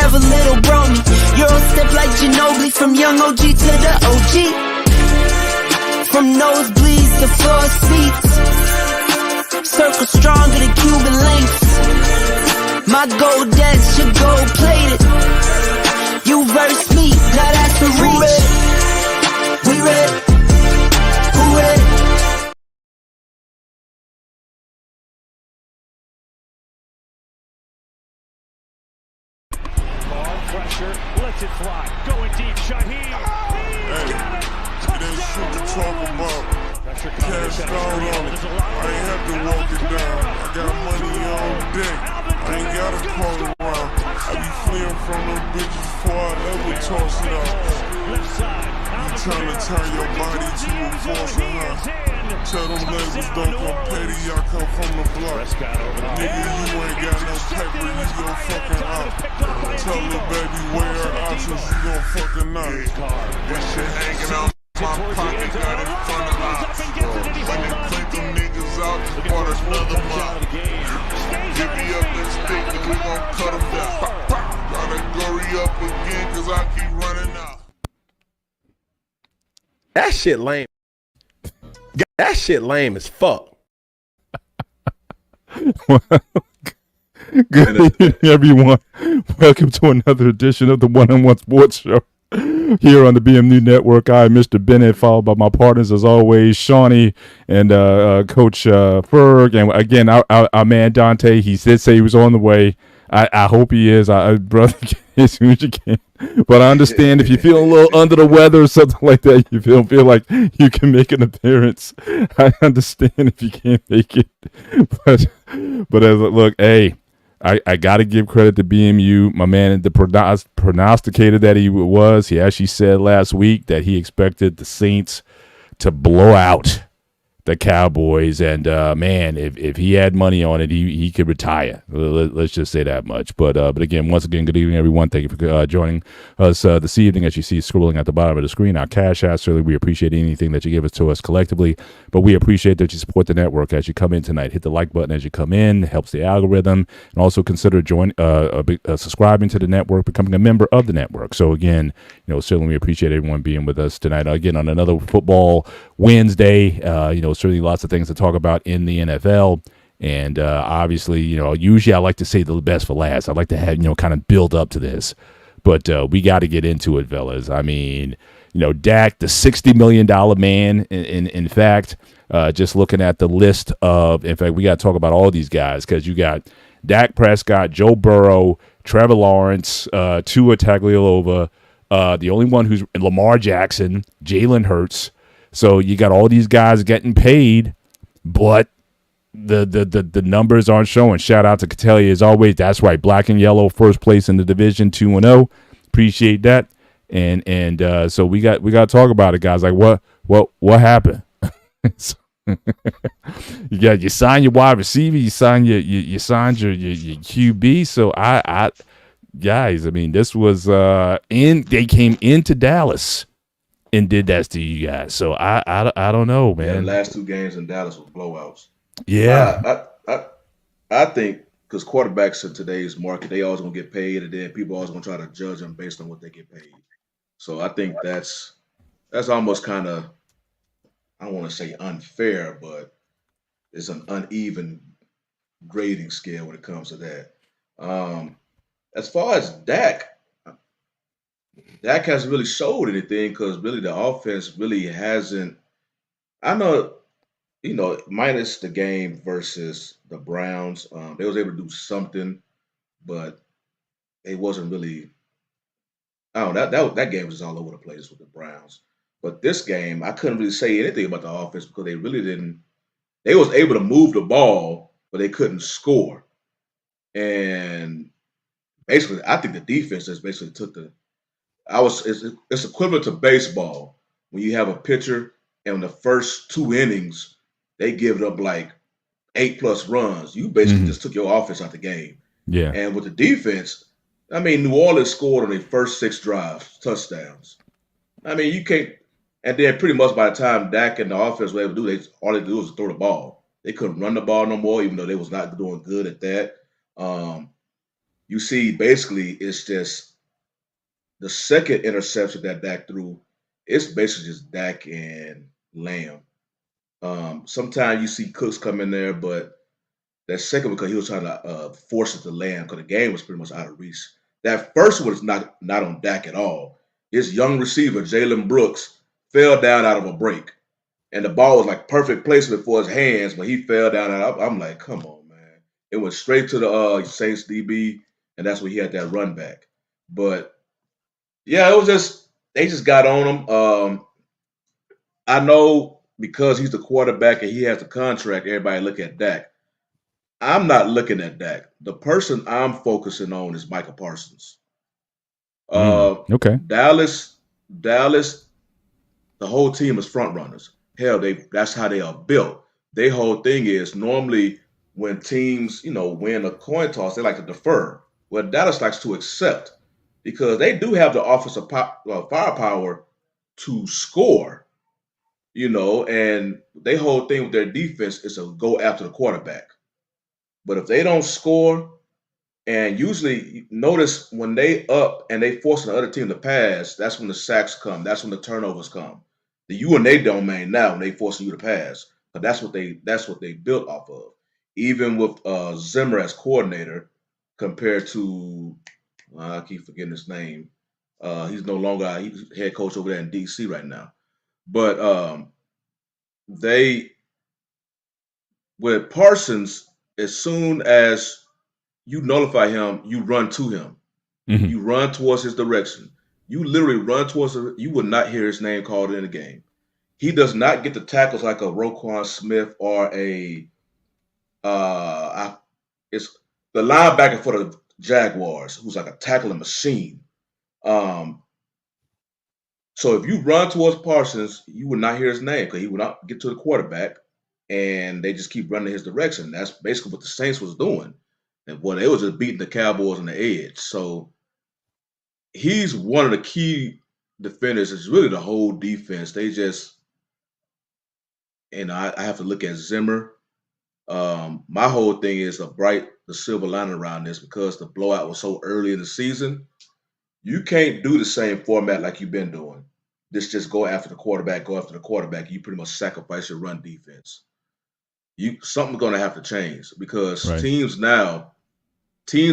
forever, little brony. Euro step like Ginobili, from young OG to the OG. From nosebleeds to floor seats, circle stronger than Cuban links. My gold dance, your gold plated. You verse me, now that's a reach. We ready, who ready? Pressure, lets it fly. Going deep, Shaheed. He's got it. Touchdown, New Orleans. Cash down on it. I ain't have to walk it down. I got money on deck. I ain't gotta call around. I be fleeing from them bitches before I ever toss it out. You tryna turn your body to a force and tell them labels don't come petty, I come from the block. Nigga, you ain't got no paper, you gon' fucking out. Tell the baby where her options, you gon' fucking out. This shit hanging out my pocket, got in front of ops. When they click them niggas out, bought another mob. Give me up this stick, and we gon' cut them down. Gotta hurry up again, cause I keep running out. That shit lame. That shit lame as fuck. Good evening, everyone. Welcome to another edition of the One-on-One Sports Show here on the BMU Network. I'm Mr. Bennett, followed by my partners, as always, Shawnee and Coach Ferg. And again, our man Dante, he did say he was on the way. I hope he is. Brother, as soon as you can. But I understand if you feel a little under the weather or something like that, you feel like you can make an appearance. I understand if you can't make it. But as look, hey, I got to give credit to BMU. My man, the prognosticator that he was, he actually said last week that he expected the Saints to blow out the Cowboys, and man, if he had money on it, he could retire. Let's just say that much. But again, once again, good evening, everyone. Thank you for joining us this evening. As you see scrolling at the bottom of the screen, our cash app. Certainly, we appreciate anything that you give us to us collectively, but we appreciate that you support the network as you come in tonight. Hit the like button as you come in. It helps the algorithm, and also consider subscribing to the network, becoming a member of the network. So again, certainly we appreciate everyone being with us tonight. Again, on another football Wednesday, certainly lots of things to talk about in the NFL. And obviously, usually I like to say the best for last. I like to have, kind of build up to this. But we got to get into it, fellas. I mean, Dak, the $60 million man, in fact, just looking at the list of, in fact, we got to talk about all these guys because you got Dak Prescott, Joe Burrow, Trevor Lawrence, Tua Tagovailoa, the only one who's Lamar Jackson, Jalen Hurts. So you got all these guys getting paid, but the numbers aren't showing. Shout out to Catellia as always. That's right, black and yellow, first place in the division, 2-0. Appreciate that. And so we got to talk about it, guys. Like what happened? You signed your wide receiver, you signed your QB. So I guys, I mean, this was they came into Dallas and did that to you guys. So I don't know, man. Yeah, the last two games in Dallas were blowouts. Yeah. I think because quarterbacks in today's market, they always gonna get paid, and then people always gonna try to judge them based on what they get paid. So I think that's almost kind of, I don't want to say unfair, but it's an uneven grading scale when it comes to that. As far as Dak hasn't really showed anything because really the offense really hasn't. I know, minus the game versus the Browns, they was able to do something, but it wasn't really. I don't know, that game was all over the place with the Browns. But this game, I couldn't really say anything about the offense because they really didn't. They was able to move the ball, but they couldn't score. And basically, I think the defense just basically took the. It's equivalent to baseball when you have a pitcher and in the first two innings they give it up like 8+ runs. You basically just took your offense out the game. Yeah. And with the defense, I mean, New Orleans scored on their first 6 drives, touchdowns. I mean, you can't. And then pretty much by the time Dak and the offense were able to do, all they do was throw the ball. They couldn't run the ball no more, even though they was not doing good at that. you see basically it's just the second interception that Dak threw. It's basically just Dak and Lamb. Sometimes you see Cooks come in there, but that second because he was trying to force it to Lamb because the game was pretty much out of reach. That first one is not on Dak at all. His young receiver Jalen Brooks fell down out of a break, and the ball was like perfect placement for his hands, but he fell down. And I'm like, come on, man! It went straight to the Saints DB, and that's where he had that run back. But yeah, it was just they just got on him. I know because he's the quarterback and he has the contract. Everybody look at Dak. I'm not looking at Dak. The person I'm focusing on is Michael Parsons. Okay. Dallas, the whole team is front runners. Hell, that's how they are built. Their whole thing is normally when teams, win a coin toss, they like to defer. Well, Dallas likes to accept because they do have the offensive firepower to score, and their whole thing with their defense is to go after the quarterback. But if they don't score, and usually notice when they up and they forcing the other team to pass, that's when the sacks come. That's when the turnovers come. The you and they domain now when they forcing you to pass. But that's what they built off of. Even with Zimmer as coordinator, compared to I keep forgetting his name. He's no longer he's head coach over there in DC right now. But they with Parsons, as soon as you nullify him, you run to him. Mhm. You run towards his direction. You literally run towards him. You will not hear his name called in the game. He does not get the tackles like a Roquan Smith or a it's the linebacker for the Jaguars, who's like a tackling machine. Um, so if you run towards Parsons, you will not hear his name because he will not get to the quarterback, and they just keep running his direction. That's basically what the Saints was doing, and boy, they was just beating the Cowboys on the edge. So he's one of the key defenders. It's really the whole defense. They just, I have to look at Zimmer. My whole thing is the silver lining around this because the blowout was so early in the season. You can't do the same format like you've been doing. Just go after the quarterback, go after the quarterback. You pretty much sacrifice your run defense. Something's gonna have to change because Right. teams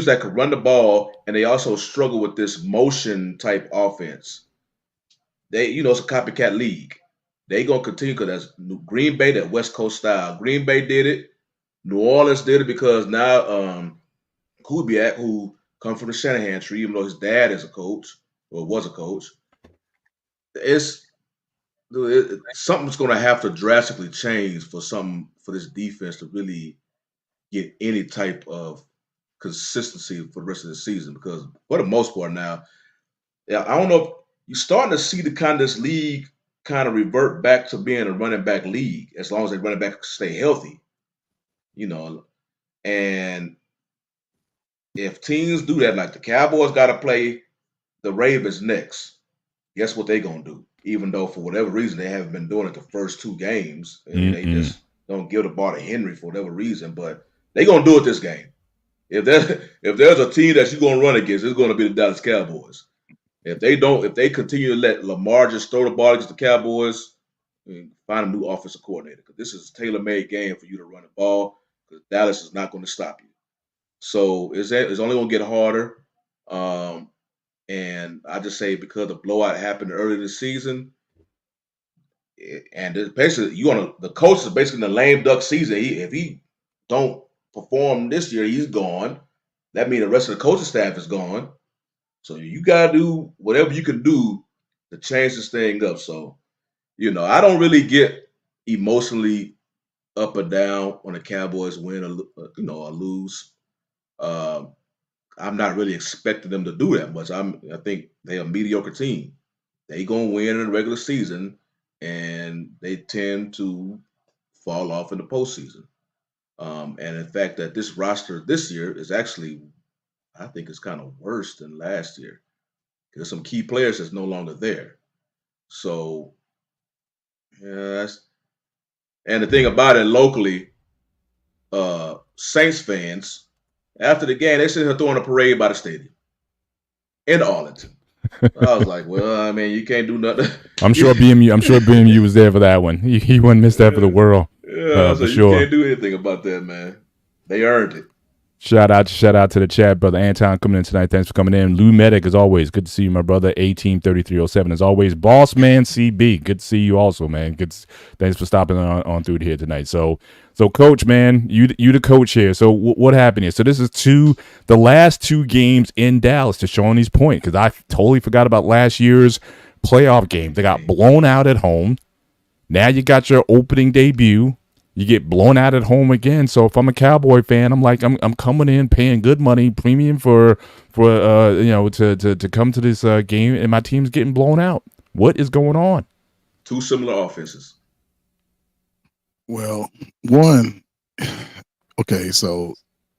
that could run the ball and they also struggle with this motion type offense. It's a copycat league. They gonna continue because that's Green Bay, that West Coast style. Green Bay did it. New Orleans did it because now Kubiak, who come from the Shanahan tree, even though his dad is a coach or was a coach, it's something's gonna have to drastically change for this defense to really get any type of consistency for the rest of the season. Because for the most part now, yeah, I don't know if you're starting to see the kind of this league kind of revert back to being a running back league as long as they running back stay healthy, you know. And if teams do that, like the Cowboys got to play the Ravens next, guess what they gonna do? Even though for whatever reason they haven't been doing it the first two games, and they Mm-mm. just don't give the ball to Henry for whatever reason, but they gonna do it this game. If there's a team that you're gonna run against, it's gonna be the Dallas Cowboys. If they continue to let Lamar just throw the ball against the Cowboys, find a new offensive coordinator because this is a tailor-made game for you to run the ball because Dallas is not going to stop you. So it's only going to get harder. Um, and I just say because the blowout happened early this season, and basically the coach is basically in the lame duck season. If he don't perform this year, he's gone. That means the rest of the coaching staff is gone. So you gotta do whatever you can do to change this thing up. So, I don't really get emotionally up or down when the Cowboys win or lose. Um, I'm not really expecting them to do that much. I think they're a mediocre team. They gonna win in the regular season, and they tend to fall off in the postseason. And in fact, that this roster this year is actually, I think, is kind of worse than last year. There's some key players that's no longer there. So, yeah, and the thing about it locally, Saints fans, After the game, they sitting here throwing a parade by the stadium in Arlington. I was like, well, I mean, you can't do nothing. I'm sure BMU was there for that one. He wouldn't miss that for the world. Yeah, so For you sure. can't do anything about that, man. They earned it. Shout out to the chat, brother Anton coming in tonight. Thanks for coming in. Lou Medic, as always, good to see you, my brother. 183307, as always. Boss Man CB, good to see you also, man. Thanks for stopping on through here tonight. So coach, man, you the coach here. So what happened here? So this is the last two games in Dallas, to Shawnee's point, because I totally forgot about last year's playoff game. They got blown out at home. Now you got your opening debut. You get blown out at home again. So if I'm a Cowboy fan, I'm like, I'm coming in paying good money, premium for to come to this game, and my team's getting blown out. What is going on? Two similar offenses. Well, one, okay, so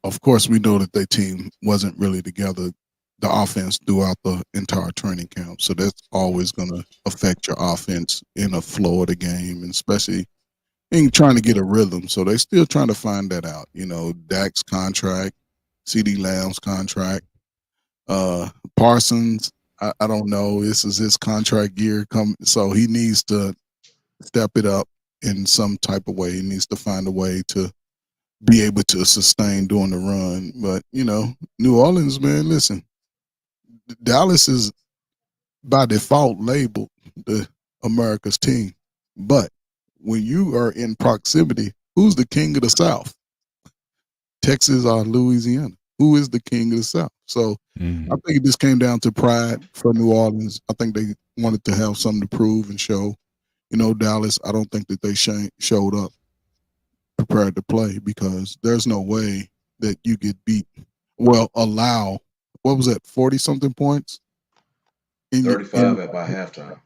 of course we know that their team wasn't really together, the offense, throughout the entire training camp. So that's always going to affect your offense in a flow of the game, and especially in trying to get a rhythm. So they're still trying to find that out. You know, Dak's contract, CD Lamb's contract, Parsons, I don't know. This is his contract year so he needs to step it up in some type of way. He needs to find a way to be able to sustain during the run. But, you know, New Orleans, man, listen, Dallas is by default labeled the America's team. But when you are in proximity, who's the king of the South? Texas or Louisiana? Who is the king of the South? So I think it just came down to pride for New Orleans. I think they wanted to have something to prove and show. You know, Dallas, I don't think that they showed up prepared to play, because there's no way that you get beat. Well, allow, what was that, 40-something points? 35 by halftime.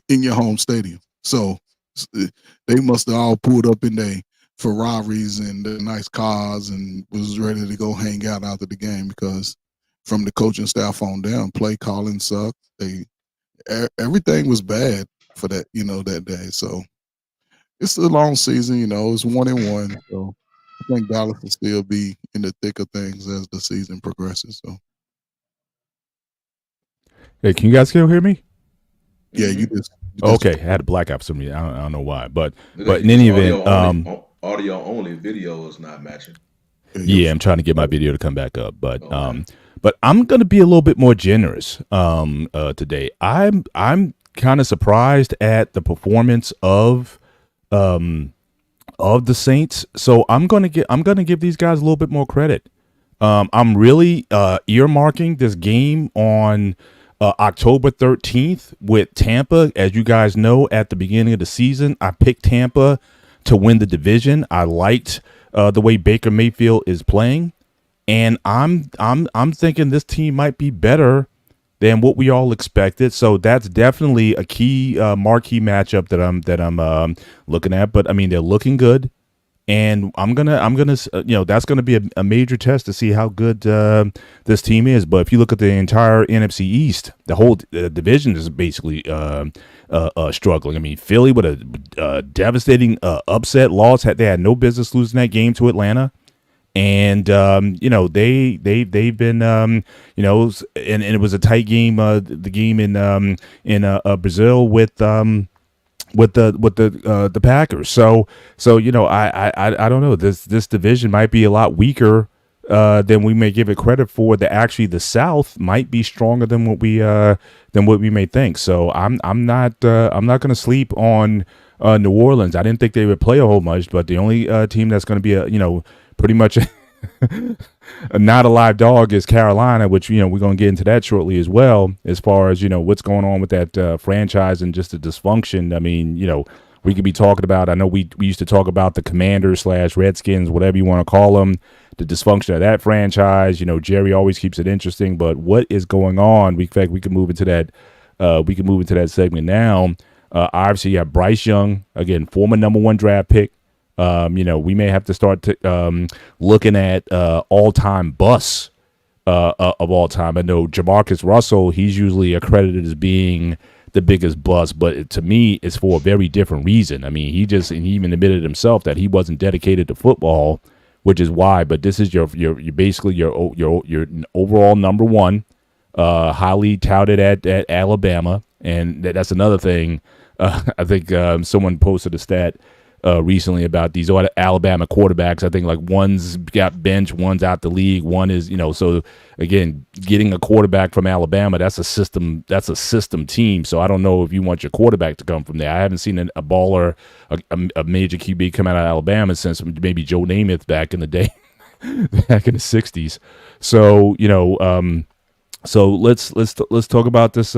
In your home stadium. So they must have all pulled up in their Ferraris and the nice cars and was ready to go hang out after the game, because from the coaching staff on down, play calling sucked. Everything was bad for that, you know, that day. So it's a long season, you know, it's 1-1. So I think Dallas will still be in the thick of things as the season progresses. So hey, can you guys still hear me? yeah, you just Okay, I had a blackout for some reason. I don't know why, but in any event, audio only, video is not matching. yeah, I'm trying to get my video to come back up, but I'm gonna be a little bit more generous today. I'm kind of surprised at the performance of the Saints, so I'm gonna give these guys a little bit more credit. I'm really earmarking this game on October 13th with Tampa. As you guys know, at the beginning of the season, I picked Tampa to win the division. I liked the way Baker Mayfield is playing, and I'm thinking this team might be better than what we all expected. So that's definitely a key marquee matchup that I'm looking at. But I mean, they're looking good. And I'm gonna, that's gonna be a major test to see how good this team is. But if you look at the entire NFC East, the whole division is basically struggling. I mean, Philly with a devastating upset loss. They had no business losing that game to Atlanta, and they've been and it was a tight game. The game in Brazil with the Packers. So I don't know. This division might be a lot weaker than we may give it credit for. The South might be stronger than what we may think. So I'm not going to sleep on New Orleans. I didn't think they would play a whole much, but the only team that's going to be pretty much not a live dog is Carolina, which we're going to get into that shortly as well, as far as what's going on with that franchise and just the dysfunction. I mean, we could be talking about, I know we used to talk about the Commanders / Redskins, whatever you want to call them, the dysfunction of that franchise. Jerry always keeps it interesting, but what is going on? In fact, we can move into that segment now. Obviously you have Bryce Young, again, former #1 draft pick. We may have to start looking at all-time busts of all time. I know Jamarcus Russell, he's usually accredited as being the biggest bust, but to me, it's for a very different reason. I mean, he even admitted himself that he wasn't dedicated to football which is why. But this is your basically your overall number one, highly touted at Alabama, and that's another thing. I think someone posted a stat recently about these Alabama quarterbacks. I think like one's got bench, one's out the league, one is, so again, getting a quarterback from Alabama, that's a system team. So I don't know if you want your quarterback to come from there. I haven't seen a baller, a major QB come out of Alabama since maybe Joe Namath back in the day, back in the 60s. So, so let's talk about this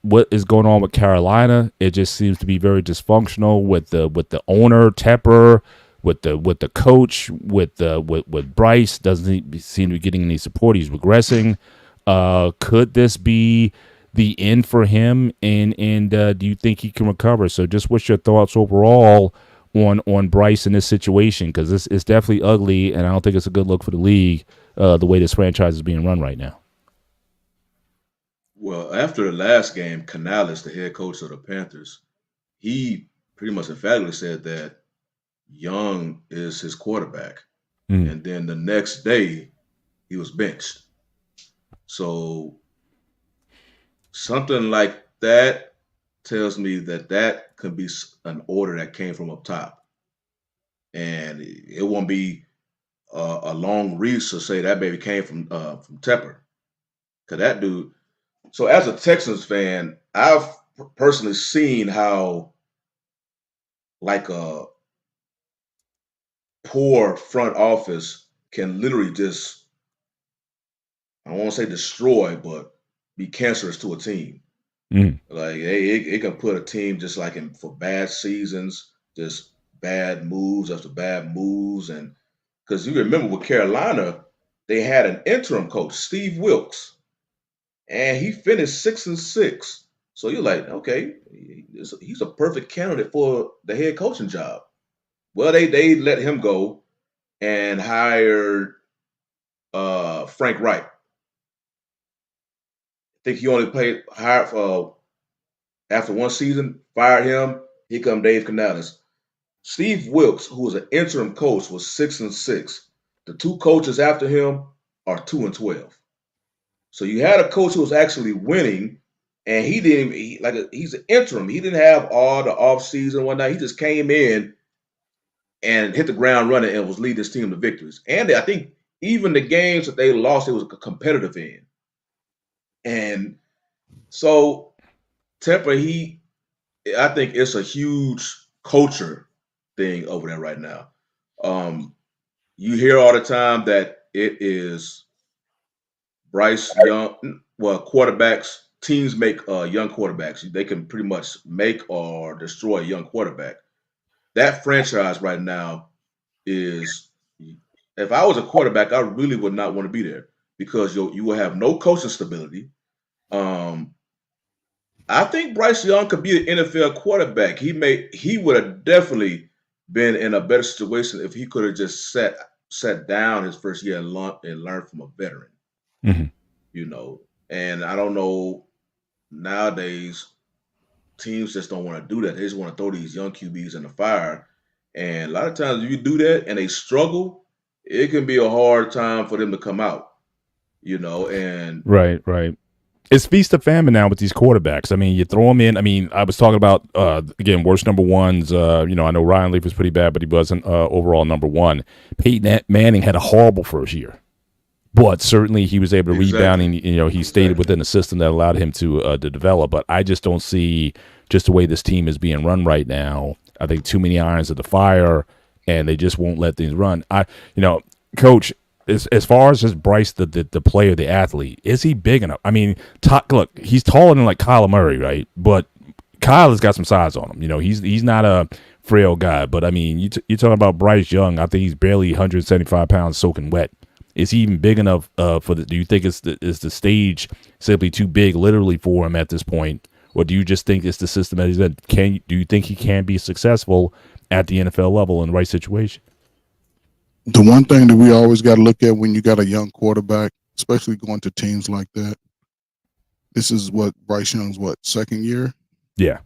what is going on with Carolina. It just seems to be very dysfunctional with the owner Tepper, with the coach, with Bryce. Doesn't seem to be getting any support. He's regressing. Could this be the end for him? And do you think he can recover? So just what's your thoughts overall on Bryce in this situation? Because this is definitely ugly, and I don't think it's a good look for the league the way this franchise is being run right now. Well, after the last game, Canales, the head coach of the Panthers, he pretty much emphatically said that Young is his quarterback. And then the next day, he was benched. So something like that tells me that could be an order that came from up top. And it won't be a long reach to say that baby came from Tepper. Because that dude... So as a Texans fan, I've personally seen how like a poor front office can literally just, I don't want to say destroy, but be cancerous to a team. Like it can put a team just like for bad seasons, just bad moves after bad moves. And because you remember with Carolina, they had an interim coach, Steve Wilkes. And he finished 6-6. So you're like, okay, he's a perfect candidate for the head coaching job. Well, they let him go and hired Frank Wright. I think he only hired for after one season, fired him. Here come Dave Canales. Steve Wilkes, who was an interim coach, was 6-6. The two coaches after him are 2-12. So you had a coach who was actually winning, and he's an interim. He didn't have all the offseason and whatnot. He just came in and hit the ground running and was leading his team to victories. And I think even the games that they lost, it was competitive in. And so Tepper, I think it's a huge culture thing over there right now. You hear all the time that it is Bryce Young, quarterbacks, teams make young quarterbacks. They can pretty much make or destroy a young quarterback. That franchise right now is, if I was a quarterback, I really would not want to be there because you will have no coaching stability. I think Bryce Young could be an NFL quarterback. He would have definitely been in a better situation if he could have just sat down his first year and learned from a veteran. And I don't know, nowadays teams just don't want to do that. They just want to throw these young QBs in the fire. And a lot of times if you do that and they struggle, it can be a hard time for them to come out, and Right. It's feast or famine now with these quarterbacks. I mean, you throw them in. I mean, I was talking about, again, worst number ones. I know Ryan Leaf was pretty bad, but he wasn't overall number one. Peyton Manning had a horrible first year. But certainly he was able to rebound, and he stayed within a system that allowed him to develop. But I just don't see just the way this team is being run right now. I think too many irons at the fire, and they just won't let things run. Coach, as far as just Bryce, the player, the athlete, is he big enough? I mean, look, he's taller than like Kyler Murray, right? But Kyle has got some size on him. He's not a frail guy. But I mean, you're talking about Bryce Young. I think he's barely 175 pounds soaking wet. Is he even big enough for the? Do you think is the stage simply too big, literally, for him at this point, or do you just think it's the system that he's in? Do you think he can be successful at the NFL level in the right situation? The one thing that we always got to look at when you got a young quarterback, especially going to teams like that, this is what Bryce Young's second year. Yeah,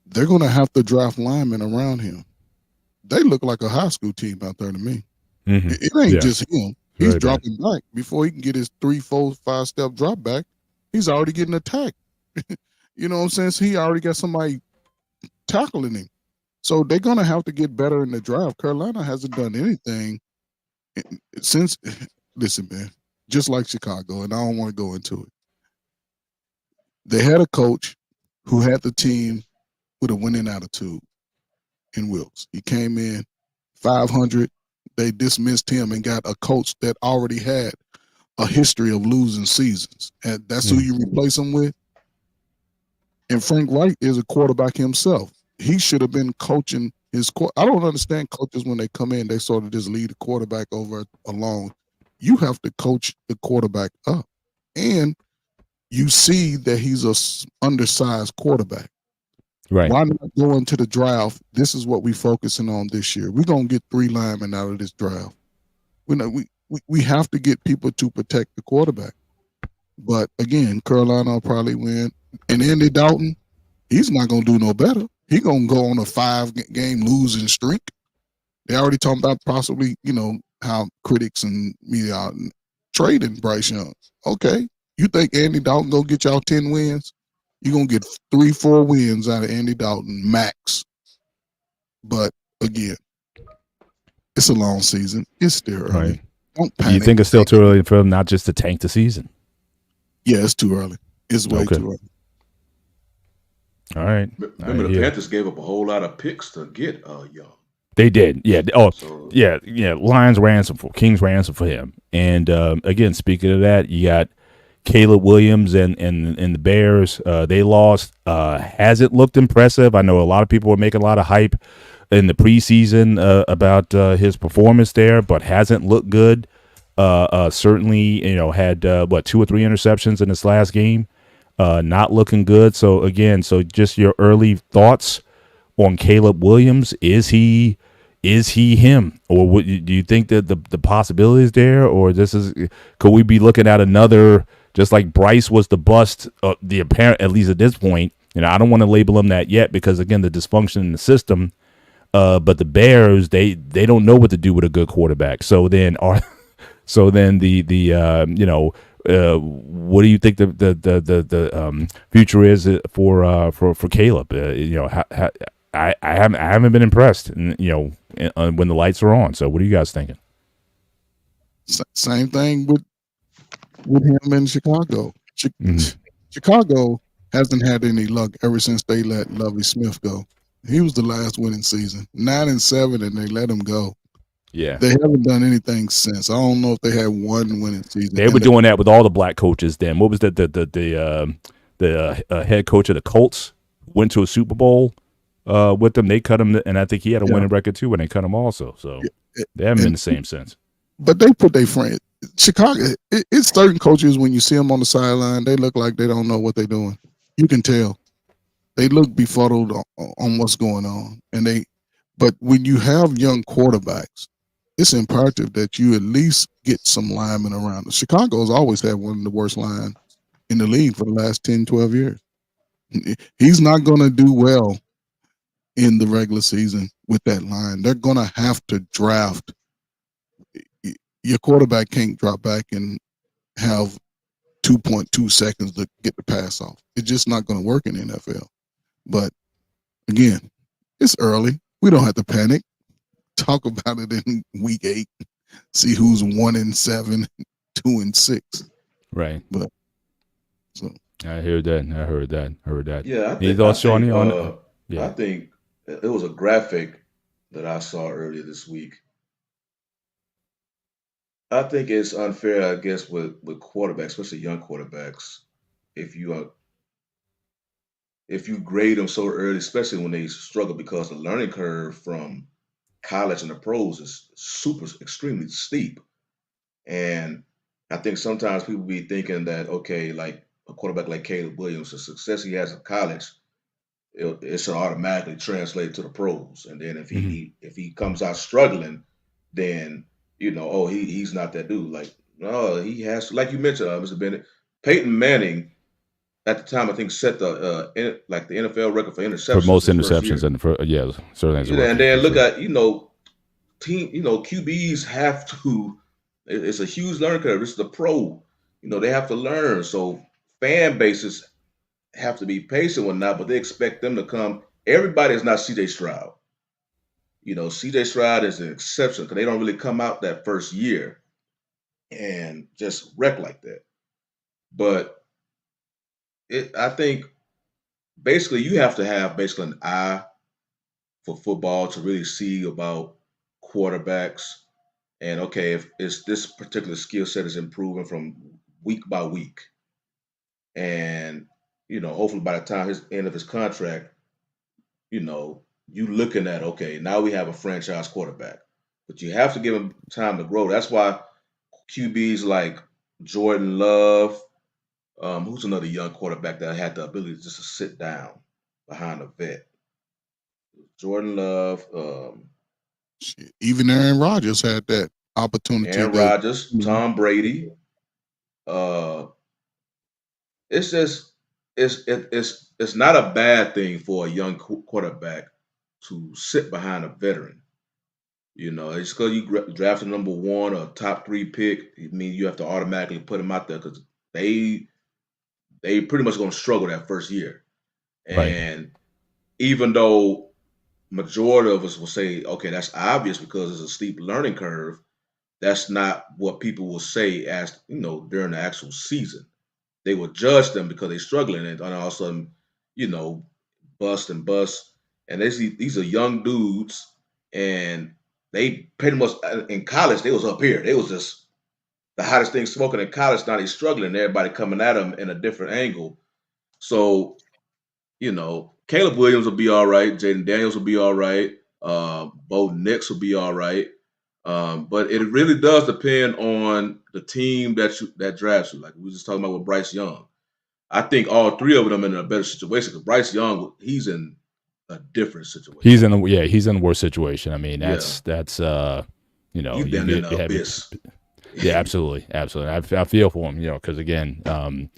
they're going to have to draft linemen around him. They look like a high school team out there to me. It ain't Yeah. just him. He's Very bad. dropping back before he can get his 3, 4, 5 step drop back. He's already getting attacked. You know what I'm saying? So he already got somebody tackling him. So they're gonna have to get better in the draft. Carolina hasn't done anything since. Listen, man, just like Chicago, and I don't want to go into it. They had a coach who had the team with a winning attitude in Wilkes. He came in 500. They dismissed him and got a coach that already had a history of losing seasons. And that's who you replace him with. And Frank Wright is a quarterback himself. He should have been coaching his I don't understand coaches when they come in, they sort of just lead the quarterback over along. You have to coach the quarterback up. And you see that he's a undersized quarterback. Right. Why not go into the draft? This is what we're focusing on this year. We're gonna get 3 linemen out of this draft. We have to get people to protect the quarterback. But again, Carolina will probably win. And Andy Dalton, he's not gonna do no better. He's gonna go on a 5-game losing streak. They already talking about possibly, how critics and media are trading Bryce Young. Okay. You think Andy Dalton gonna get y'all 10 wins? You're gonna get 3, 4 wins out of Andy Dalton max. But again, it's a long season. It's still early. Right. Don't Do panic. you think it's still too early for him not just to tank the season? Yeah, it's too early. It's way too early. All right. Remember, the Panthers gave up a whole lot of picks to get Young. They did. Yeah. Oh, So- yeah. Lions ransom for Kings ransom for him. And again, speaking of that, you got Caleb Williams and the Bears. They lost. Hasn't looked impressive. I know a lot of people were making a lot of hype in the preseason about his performance there, but hasn't looked good. Certainly, had 2 or 3 interceptions in this last game. Not looking good. So again, just your early thoughts on Caleb Williams. Is he him, or do you think that the possibility is there, or could we be looking at another, just like Bryce was the bust, the apparent, at least at this point? I don't want to label him that yet because again, the dysfunction in the system. But the Bears, they don't know what to do with a good quarterback. So then what do you think the future is for Caleb? I haven't been impressed, when the lights are on. So what are you guys thinking? Same thing with him in Chicago. Chicago hasn't had any luck ever since they let Lovie Smith go. He was the last winning season, 9-7, and they let him go. Yeah, they haven't done anything since. I don't know if they had one winning season. They were doing that with all the black coaches. Then what was the head coach of the Colts went to a Super Bowl with them? They cut him, and I think he had a winning record too when they cut him also. So they haven't been the same since. But they put their friend Chicago. It's certain coaches when you see them on the sideline, they look like they don't know what they're doing. You can tell. They look befuddled on what's going on, but when you have young quarterbacks, it's imperative that you at least get some linemen around. Chicago's always had one of the worst lines in the league for the last 10, 12 years. He's not going to do well in the regular season with that line. They're going to have to draft. Your quarterback can't drop back and have 2.2 seconds to get the pass off. It's just not going to work in the NFL. But again, it's early. We don't have to panic. Talk about it in week 8. See who's 1-7, 2-6. Right. But so I heard that. Yeah. Any thoughts, Shawnee, on I think it was a graphic that I saw earlier this week. I think it's unfair, I guess, with quarterbacks, especially young quarterbacks, if you grade them so early, especially when they struggle, because the learning curve from college and the pros is extremely steep. And I think sometimes people be thinking that, okay, like a quarterback like Caleb Williams, the success he has in college, it should automatically translate to the pros. And then if he comes out struggling, then he's not that dude. Like, no, he has, like you mentioned, Mr. Bennett, Peyton Manning at the time, I think, set the NFL record for interceptions. For most interceptions, and certainly. And then look at QBs have to. It's a huge learning curve. It's the pro. They have to learn. So fan bases have to be patient with that, but they expect them to come. Everybody is not CJ Stroud. CJ Stroud is an exception because they don't really come out that first year and just wreck like that. But I think basically you have to have basically an eye for football to really see about quarterbacks. And okay, if this particular skill set is improving from week by week, and hopefully by the time his end of his contract, you looking at okay, now we have a franchise quarterback, but you have to give him time to grow. That's why QBs like Jordan Love, who's another young quarterback that had the ability just to sit down behind a vet. Jordan Love, Shit. Even Aaron Rodgers had that opportunity. Aaron Rodgers, Tom Brady. It's just it's not a bad thing for a young quarterback to sit behind a veteran. It's because you drafted number one or top 3 pick. I mean, you have to automatically put them out there because they pretty much going to struggle that first year. And Right. even though majority of us will say, okay, that's obvious because it's a steep learning curve, that's not what people will say as during the actual season. They will judge them because they're struggling, and all of a sudden, bust and bust. And these are young dudes, and they pretty much in college they was up here. They was just the hottest thing smoking in college. Now they struggling. Everybody coming at them in a different angle. So Caleb Williams will be all right. Jaden Daniels will be all right. Bo Nix will be all right. But it really does depend on the team that drafts you. Like we were just talking about with Bryce Young. I think all 3 of them are in a better situation because Bryce Young, he's in a different situation. He's in the worst situation. I mean, that's He's you been in the have abyss. Yeah, absolutely. I feel for him, because again,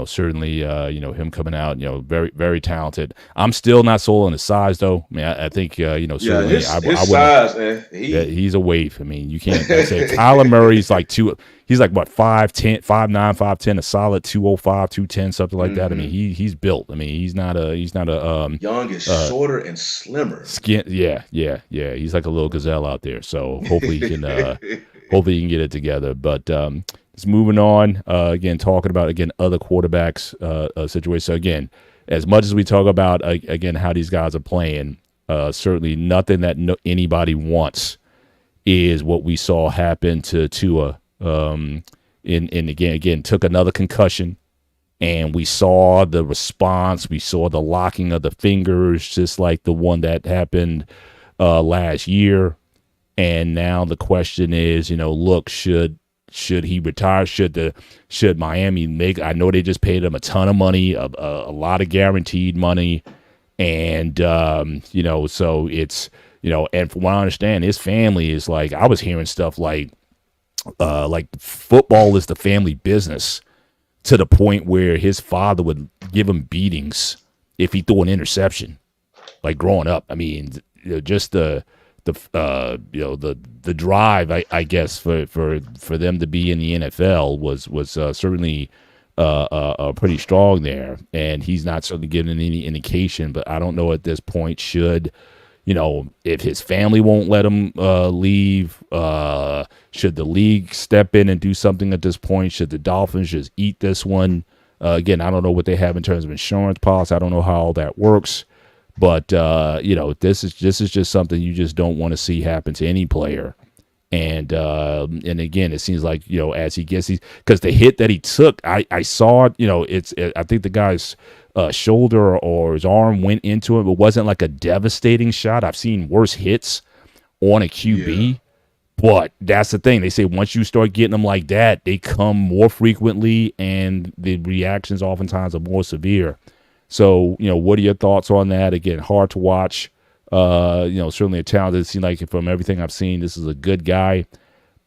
certainly, him coming out, very, very talented. I'm still not sold on his size, though. I mean, I think, certainly, his I size, man. he's a waif. I mean, you can't say Kyler Murray's like he's like what 5'10", 5'9", 5'10", a solid 205, 210, something like that. I mean, he's built. I mean, he's not a Young is shorter and slimmer. skin. Yeah. He's like a little gazelle out there. So hopefully he can get it together. But just moving on, again, talking about other quarterbacks situation. So again, as much as we talk about again how these guys are playing, certainly nothing that anybody wants is what we saw happen to Tua. And again took another concussion, and we saw the response. We saw the locking of the fingers, just like the one that happened last year. And now the question is, look, should he retire? Should Miami make? I know they just paid him a ton of money, a lot of guaranteed money, and so it's and from what I understand, his family is like, I was hearing stuff like football is the family business, to the point where his father would give him beatings if he threw an interception, like growing up. I mean, just the drive, I guess, for them to be in the NFL was certainly pretty strong there, and he's not certainly giving any indication. But I don't know at this point if his family won't let him leave, should the league step in and do something at this point? Should the Dolphins just eat this one? Again, I don't know what they have in terms of insurance policy. I don't know how all that works. But this is just something you just don't want to see happen to any player. And again, it seems like as he gets because the hit that he took, I saw it. I think the guy's shoulder or his arm went into him. It wasn't like a devastating shot. I've seen worse hits on a QB. Yeah. But that's the thing. They say once you start getting them like that, they come more frequently, and the reactions oftentimes are more severe. So, what are your thoughts on that? Again, hard to watch. Certainly a talented. It seems like from everything I've seen, this is a good guy.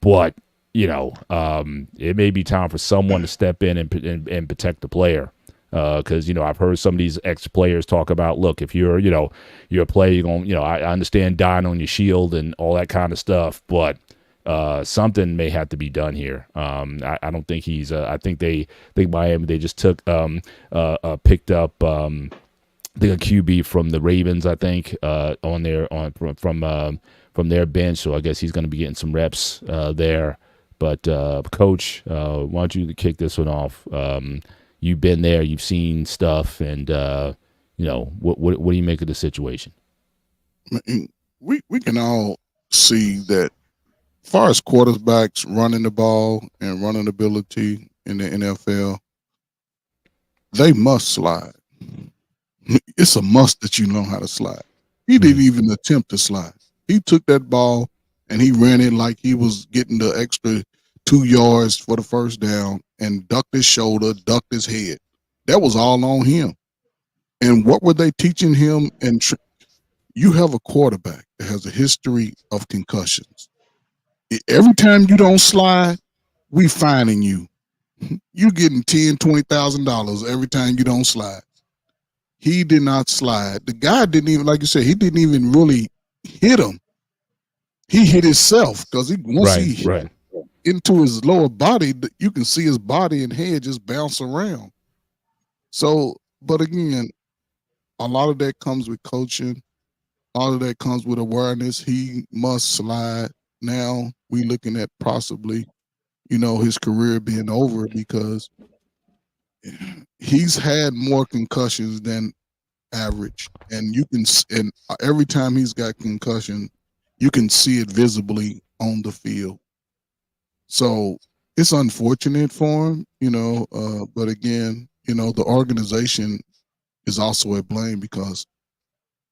But, it may be time for someone to step in and protect the player. Because I've heard some of these ex-players talk about, look, if you're a player, you're going, I understand dying on your shield and all that kind of stuff, but something may have to be done here. I don't think he's. I think Miami. They just picked up the QB from the Ravens. I think from their bench. So I guess he's going to be getting some reps there. But Coach, why don't you kick this one off? You've been there, you've seen stuff, and what do you make of the situation? We can all see that as far as quarterbacks running the ball and running ability in the NFL, they must slide. It's a must that you know how to slide. He didn't even attempt to slide. He took that ball and he ran it like he was getting the extra 2 yards for the first down and ducked his shoulder, ducked his head. That was all on him. And what were they teaching him? And you have a quarterback that has a history of concussions. Every time you don't slide, we fining you. You're getting $10,000, $20,000 every time you don't slide. He did not slide. The guy didn't even, like you said, he didn't even really hit him. He hit himself because once he hit into his lower body, you can see his body and head just bounce around. So, but again, a lot of that comes with coaching. All of that comes with awareness. He must slide. Now we looking at possibly, his career being over because he's had more concussions than average. And and every time he's got concussion, you can see it visibly on the field. So it's unfortunate for him, but again, the organization is also at blame because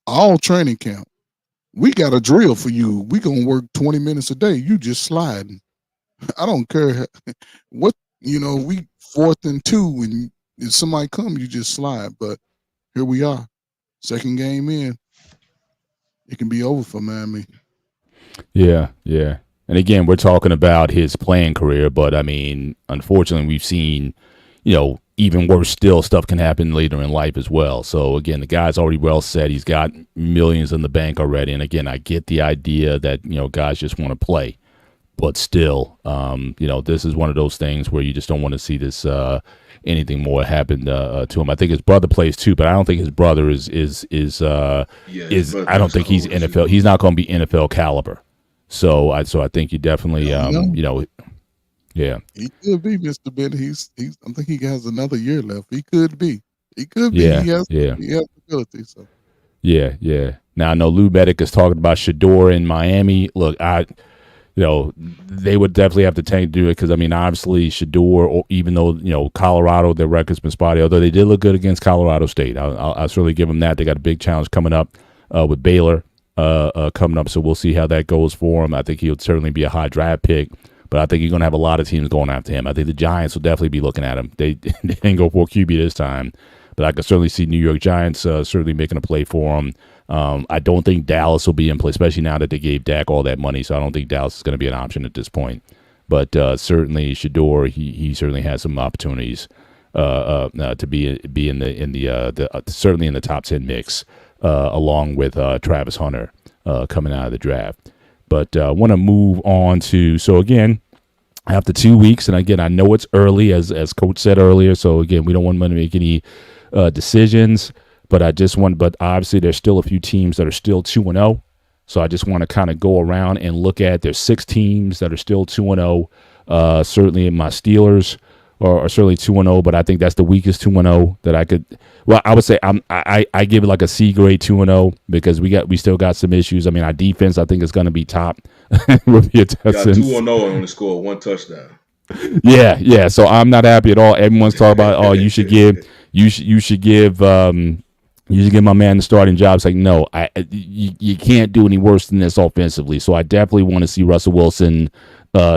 all training camp, we got a drill for you. We gonna work 20 minutes a day. You just sliding. I don't care what, we 4th and 2 and if somebody come, you just slide. But here we are, second game in. It can be over for Miami. Yeah. And again, we're talking about his playing career, but I mean, unfortunately, we've seen, even worse still, stuff can happen later in life as well. So again, the guy's already well set. He's got millions in the bank already. And again, I get the idea that, guys just want to play, but still, this is one of those things where you just don't want to see this, anything more happen to him. I think his brother plays too, but I don't think his brother is I don't think he's NFL. He's not going to be NFL caliber. So I think you definitely, yeah. He could be, Mr. Ben. I think he has another year left. He could be. He has the ability. So. Yeah. Now I know Lou Medic is talking about Shador in Miami. Look, they would definitely have to tank to do it because, I mean, obviously Shador, even though, Colorado, their record's been spotty, although they did look good against Colorado State. I'll certainly give them that. They got a big challenge coming up with Baylor coming up, so we'll see how that goes for him. I think he'll certainly be a high draft pick, but I think you're going to have a lot of teams going after him. I think the Giants will definitely be looking at him. They didn't go for QB this time, but I could certainly see New York Giants certainly making a play for him. I don't think Dallas will be in play, especially now that they gave Dak all that money. So I don't think Dallas is going to be an option at this point. But certainly Shador, he certainly has some opportunities to be in the certainly in the top 10 mix, along with Travis Hunter coming out of the draft. But I want to move on to, so again, after 2 weeks, and again, I know it's early, as Coach said earlier. So again, we don't want to make any decisions. But but obviously there's still a few teams that are still 2-0. So I just want to kind of go around and look at, there's 6 teams that are still 2-0. Certainly my Steelers are certainly 2-0, but I think that's the weakest 2-0 that I could. Well, I would say I give it like a C grade 2-0 because we still got some issues. I mean, our defense I think is going to be top. Will be a test. Got 2-0 and only scored 1 touchdown. Yeah. So I'm not happy at all. Everyone's talking about, you should give my man the starting job. It's like, no, you can't do any worse than this offensively. So I definitely want to see Russell Wilson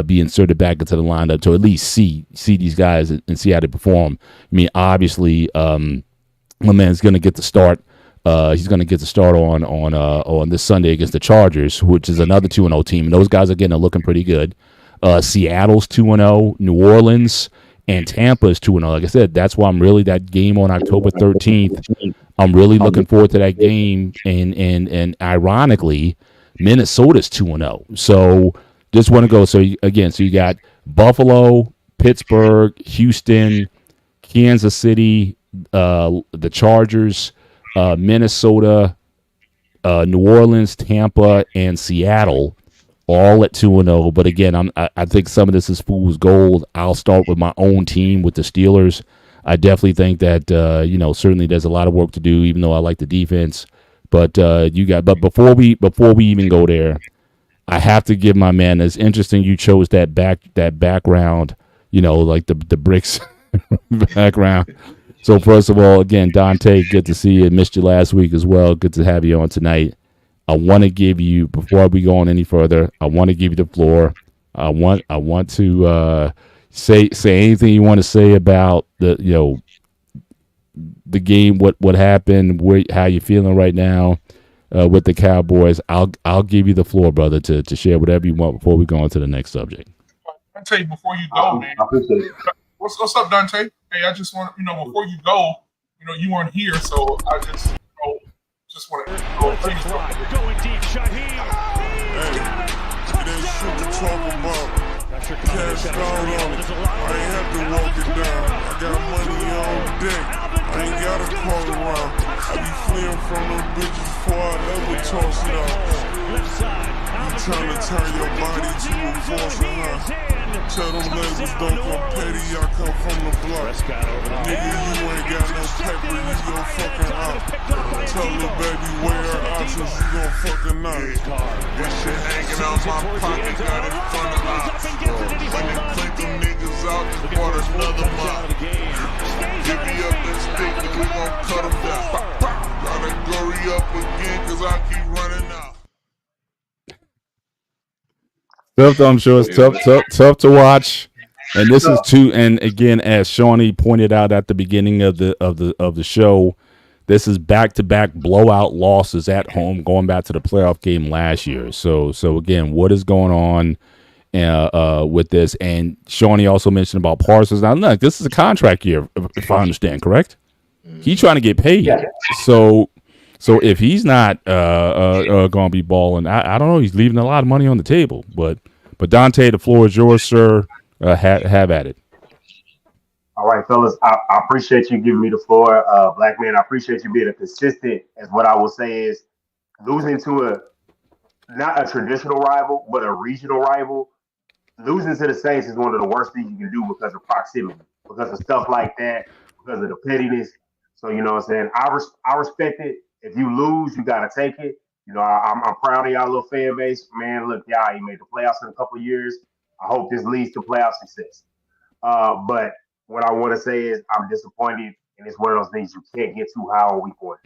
be inserted back into the lineup to at least see these guys and see how they perform. I mean, obviously, my man's going to get the start. He's going to get the start on this Sunday against the Chargers, which is another 2-0 team. And those guys again are looking pretty good. Seattle's 2-0, New Orleans and Tampa is 2-0. Like I said, that's why I'm really that game on October 13th. I'm really looking forward to that game, and ironically, Minnesota's 2-0. So just want to go. So you got Buffalo, Pittsburgh, Houston, Kansas City, the Chargers, Minnesota, New Orleans, Tampa, and Seattle, all at 2-0. But again, I think some of this is fool's gold. I'll start with my own team with the Steelers. I definitely think that certainly there's a lot of work to do, even though I like the defense. But but before we even go there, I have to give my man. It's interesting you chose that background, like the bricks background. So first of all, again, Dante, good to see you. Missed you last week as well. Good to have you on tonight. I want to give you, before we go on any further, I want to give you the floor. I want to say anything you want to say about the game, what happened, how you feeling right now with the Cowboys. I'll give you the floor, brother, to share whatever you want before we go on to the next subject. Dante, before you go, man. What's up, Dante? Hey, I just want before you go, you weren't here, so I just want to going deep shot. He It ain't shit to talk about. Cash down on it. I ain't have to walk it down. I got money on deck. I ain't gotta call around. I be fleeing from them bitches before I ever toss it out. You tryna turn your body to a force, Tell them labels don't come petty, I come from the block. Nigga, you ain't got no pepper, you gon' fucking out. Tell the baby where her options, you gon' fucking out. This shit hanging out my pocket, got it in front of ops. When they click them niggas out, just bought another mop. Give me up and stick, and we gon' cut them down. Gotta hurry up again, cause I keep running out. Tough, I'm sure it's tough to watch. And this is and again, as Shawnee pointed out at the beginning of the show, this is back-to-back blowout losses at home, going back to the playoff game last year. So again, what is going on with this? And Shawnee also mentioned about Parsons. Now, look, this is a contract year, if I understand correct. He's trying to get paid. Yeah. So if he's not going to be balling, I don't know. He's leaving a lot of money on the table. But Dante, the floor is yours, sir. Have at it. All right, fellas. I appreciate you giving me the floor, Black man. I appreciate you being a consistent. As what I will say is losing to not a traditional rival, but a regional rival. Losing to the Saints is one of the worst things you can do because of proximity, because of stuff like that, because of the pettiness. So you know what I'm saying. I respect it. If you lose, you gotta take it. I'm proud of y'all little fan base. Man, look, y'all ain't made the playoffs in a couple of years. I hope this leads to playoff success. But what I want to say is I'm disappointed, and it's one of those things you can't get too high on week one.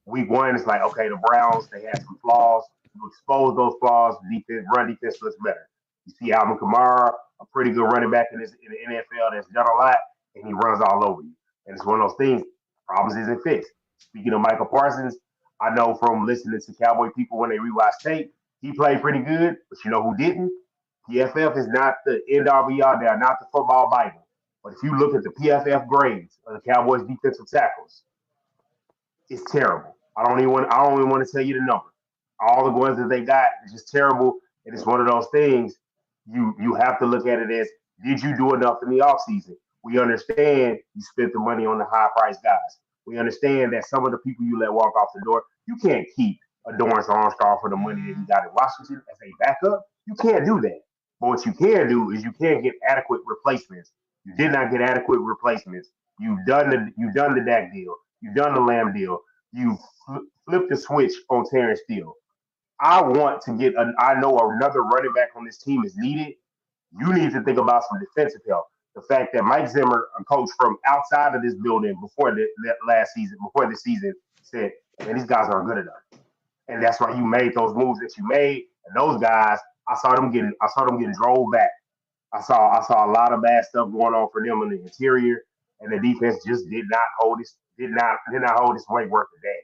Week one, it's like, okay, the Browns, they had some flaws. You expose those flaws, run defense looks better. You see Alvin Kamara, a pretty good running back in the NFL that's done a lot, and he runs all over you. And it's one of those things, problems isn't fixed. Speaking of Michael Parsons, I know from listening to Cowboy people when they rewatch tape, he played pretty good, but you know who didn't? PFF is not the end all be all. They are not the football Bible. But if you look at the PFF grades of the Cowboys defensive tackles, it's terrible. I don't even want to tell you the number. All the ones that they got is just terrible. And it's one of those things you have to look at it as, did you do enough in the offseason? We understand you spent the money on the high price guys. We understand that some of the people you let walk off the door, you can't keep a Dorrance Armstrong for the money that you got in Washington as a backup. You can't do that. But what you can do is you can get adequate replacements. You did not get adequate replacements. You've done the Dak deal. You've done the Lamb deal. You flipped the switch on Terrence Steele. I want to get. I know another running back on this team is needed. You need to think about some defensive help. The fact that Mike Zimmer, a coach from outside of this building before the season, said, "Man, these guys aren't good enough," and that's why you made those moves that you made. And those guys, I saw them getting drove back. I saw a lot of bad stuff going on for them in the interior, and the defense just did not hold its weight worth a day.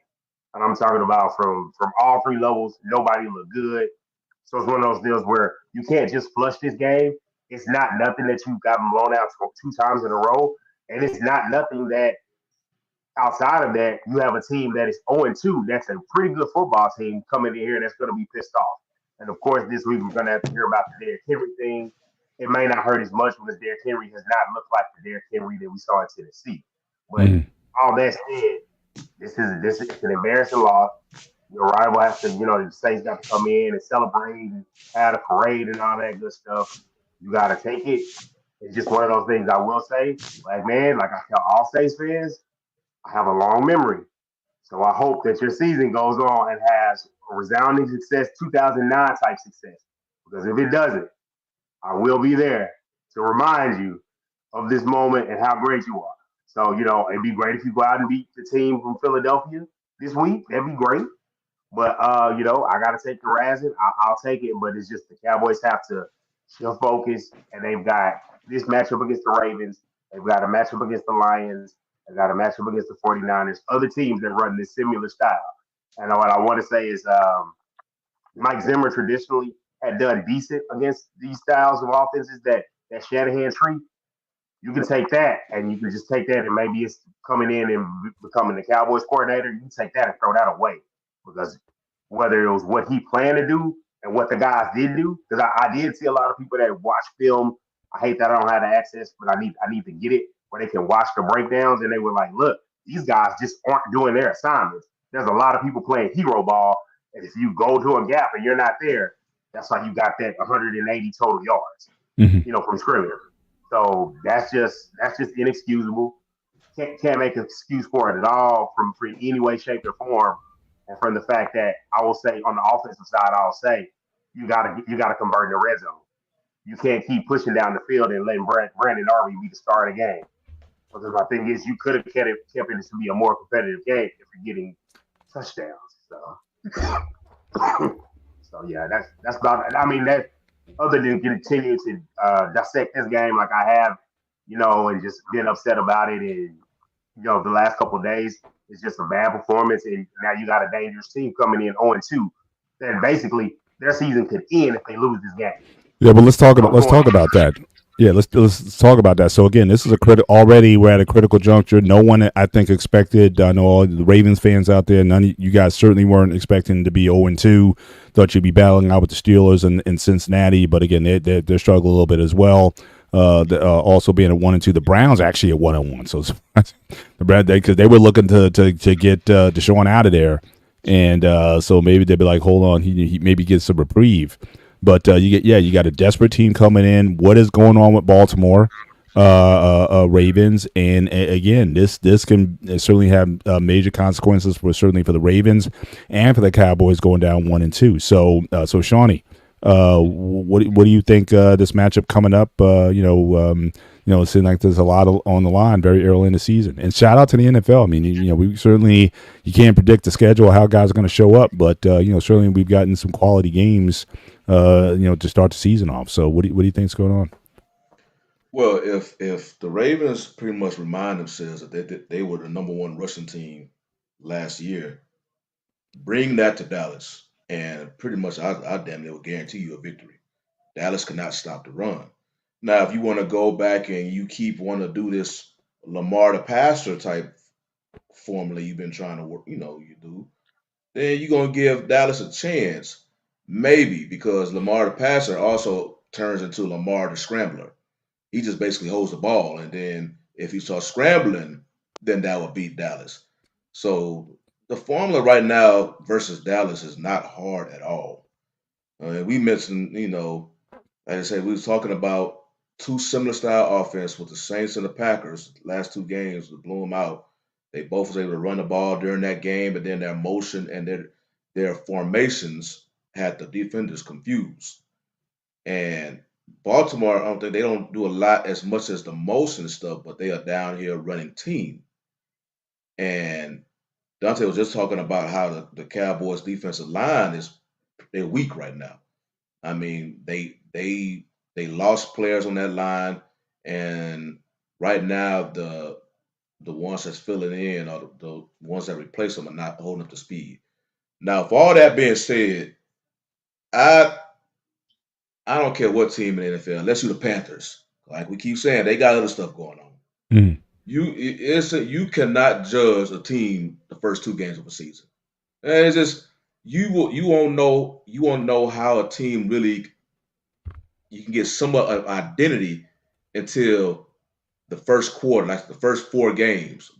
And I'm talking about from all three levels, nobody looked good. So it's one of those deals where you can't just flush this game It's not nothing that you've gotten blown out 2 times in a row, and it's not nothing that outside of that you have a team that is 0-2. That's a pretty good football team coming in here that's going to be pissed off. And of course, this week we're going to have to hear about the Derrick Henry thing. It may not hurt as much because Derrick Henry has not looked like the Derrick Henry that we saw in Tennessee. But all that said, this is an embarrassing loss. Your rival has to, the Saints got to come in and celebrate and have a parade and all that good stuff. You got to take it. It's just one of those things I will say. Like, man, like I tell all Saints fans, I have a long memory. So I hope that your season goes on and has a resounding success, 2009 type success. Because if it doesn't, I will be there to remind you of this moment and how great you are. So, it'd be great if you go out and beat the team from Philadelphia this week. That'd be great. But I got to take the razzing. I'll take it. But it's just the Cowboys have to shift focus, and they've got this matchup against the Ravens. They've got a matchup against the Lions. They've got a matchup against the 49ers. Other teams that run this similar style. And what I want to say is Mike Zimmer traditionally had done decent against these styles of offenses that Shanahan tree. You can take that, and you can just take that, and maybe it's coming in and becoming the Cowboys coordinator. You can take that and throw that away, because whether it was what he planned to do and what the guys did do, because I did see a lot of people that watch film. I hate that I don't have the access, but I need to get it where they can watch the breakdowns, and they were like, look, these guys just aren't doing their assignments. There's a lot of people playing hero ball, and if you go to a gap and you're not there, that's why you got that 180 total yards, from scrimmage. So that's just inexcusable. Can't make an excuse for it at all from any way, shape, or form. And from the fact that I will say on the offensive side, I'll say you gotta convert in the red zone. You can't keep pushing down the field and letting Brandon Arby be the star of the game. Because my thing is, you could have kept it to be a more competitive game if you're getting touchdowns. So yeah, that's about it. I mean, that other than continue to dissect this game like I have, and just being upset about it, and the last couple of days, it's just a bad performance, and now you got a dangerous team coming in 0-2. Then basically their season could end if they lose this game. Yeah, but let's talk about that. Yeah, let's talk about that. So again, this is already we're at a critical juncture. No one, I think, expected. I know all the Ravens fans out there. None of you guys certainly weren't expecting to be 0-2. Thought you'd be battling out with the Steelers and Cincinnati, but again, they're struggling a little bit as well. Also being a 1-2, the Browns actually at 1-1. So the Browns, because they were looking to get Deshaun out of there, and so maybe they'd be like, hold on, he maybe gets some reprieve. But you got a desperate team coming in. What is going on with Baltimore Ravens? And again, this can certainly have major consequences for the Ravens and for the Cowboys going down 1-2. So Shawnee, what do you think this matchup coming up? It seems like there's a lot on the line very early in the season. And shout out to the NFL. I mean, we certainly, you can't predict the schedule, how guys are going to show up, but certainly we've gotten some quality games to start the season off. So what do you think's going on? Well, if the Ravens pretty much remind themselves that they were the number one rushing team last year, bring that to Dallas, and pretty much I damn near will guarantee you a victory. Dallas cannot stop the run. Now, if you want to go back and you keep wanting to do this Lamar the passer type formula you've been trying to work, you do, then you're gonna give Dallas a chance, maybe, because Lamar the passer also turns into Lamar the scrambler. He just basically holds the ball, and then if he starts scrambling, then that would beat Dallas. So the formula right now versus Dallas is not hard at all. We mentioned, like I said, we was talking about two similar style offense with the Saints and the Packers. Last two games blew them out. They both was able to run the ball during that game, but then their motion and their formations had the defenders confused. And Baltimore, I don't think they don't do a lot as much as the motion stuff, but they are down here running team. And Dante was just talking about how the Cowboys defensive line they're weak right now. I mean, they lost players on that line, and right now the ones that's filling in or the ones that replace them are not holding up to speed. Now, for all that being said, I I don't care what team in the NFL, unless you're the Panthers. Like we keep saying, they got other stuff going on. Mm. You cannot judge a team the first 2 games of a season. And it's just you won't know how a team really you can get somewhat of identity until the first quarter, like the first 4 games.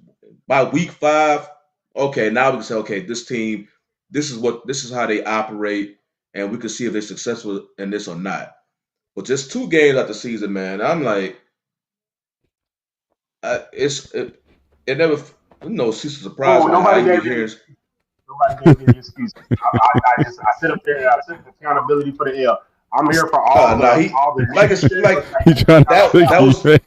By week 5, okay, now we can say, okay, this team, this is how they operate, and we can see if they're successful in this or not. But just 2 games out the season, man, I'm like, it never ceases to surprise Oh, me how nobody you be gave you hearing. nobody gave you any excuses. I sit up there and I took accountability for the L. I'm here for all Nah, all the like it's negative like shit. He trying to that was man.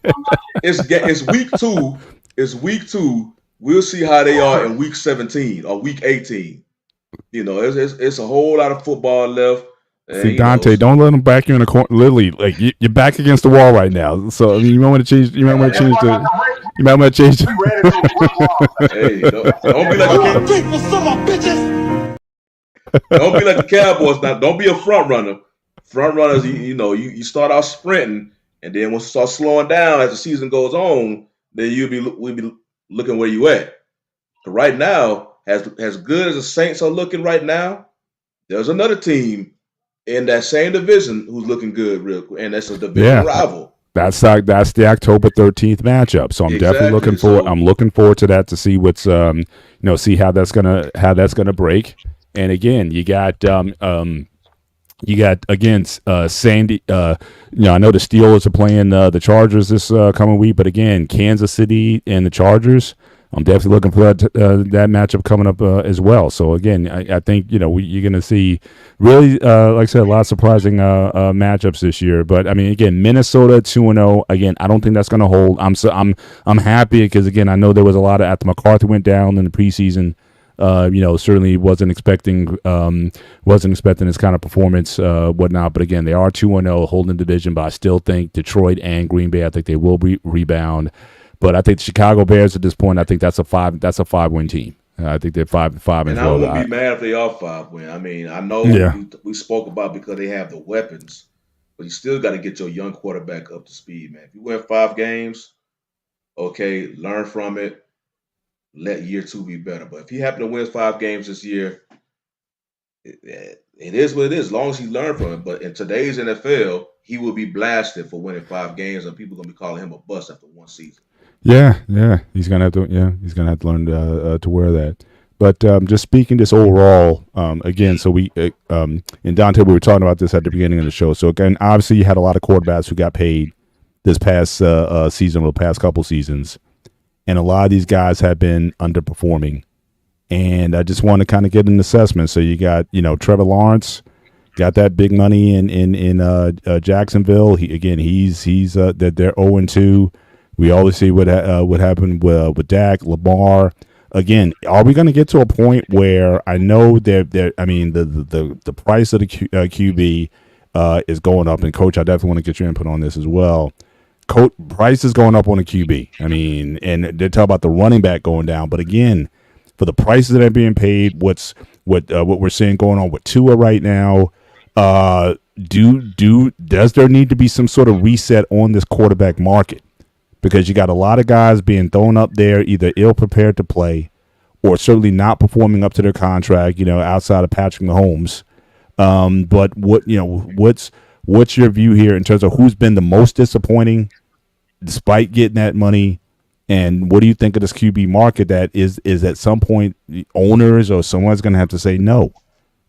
it's week 2. It's week 2. We'll see how they are in week 17 or week 18. It's a whole lot of football left. And, See, Dante, don't let him back you in a corner. Literally, like you're back against the wall right now. So I mean, you might want to change. You might want to change the. You might want to change. We ran into a brick wall. Hey, don't be like People, son of bitches. don't be like the Cowboys now. Don't be a front runner. Front runners, you start out sprinting, and then once you start slowing down as the season goes on, then we'll be looking where you at. But right now, as good as the Saints are looking right now, there's another team in that same division who's looking good real quick, and that's a division rival. That's the October 13th matchup. So I'm definitely looking forward. I'm looking forward to that to see what's see how that's gonna break. And again, you got against Sandy. I know the Steelers are playing the Chargers this coming week, but again, Kansas City and the Chargers. I'm definitely looking for that matchup coming up as well. So again, I think you're going to see really, like I said, a lot of surprising matchups this year. But I mean, again, Minnesota 2-0. Again, I don't think that's going to hold. I'm happy because again, I know there was a lot of after McCarthy went down in the preseason. Certainly wasn't expecting this kind of performance, whatnot. But again, they are 2-0, holding the division. But I still think Detroit and Green Bay, I think they will rebound. But I think the Chicago Bears at this point, I think that's a 5-win team. I think they're 5-5 as well. And I wouldn't be mad if they are 5-win. I mean, I know we spoke about because they have the weapons, but you still got to get your young quarterback up to speed, man. If you win 5 games, okay, learn from it. Let year 2 be better. But if he happen to win 5 games this year, it is what it is. As long as he learned from it. But in today's NFL, he will be blasted for winning 5 games, and people are gonna be calling him a bust after 1 season. Yeah, he's gonna have to. Yeah, he's gonna have to learn to wear that. But just speaking this overall, again, so we and Dante, we were talking about this at the beginning of the show. So again, obviously, you had a lot of quarterbacks who got paid this past season or the past couple seasons, and a lot of these guys have been underperforming. And I just want to kind of get an assessment. So you got Trevor Lawrence, got that big money in Jacksonville. He's that they're 0-2. We always see what happened with Dak, Lamar. Again, are we going to get to a point where I know I mean, the price of the QB is going up, and Coach, I definitely want to get your input on this as well. Price is going up on the QB. I mean, and they talk about the running back going down, but again, for the prices that are being paid, what we're seeing going on with Tua right now, does there need to be some sort of reset on this quarterback market? Because you got a lot of guys being thrown up there, either ill prepared to play, or certainly not performing up to their contract. Outside of Patrick Mahomes. But what's your view here in terms of who's been the most disappointing, despite getting that money, and what do you think of this QB market that is at some point the owners or someone's going to have to say no?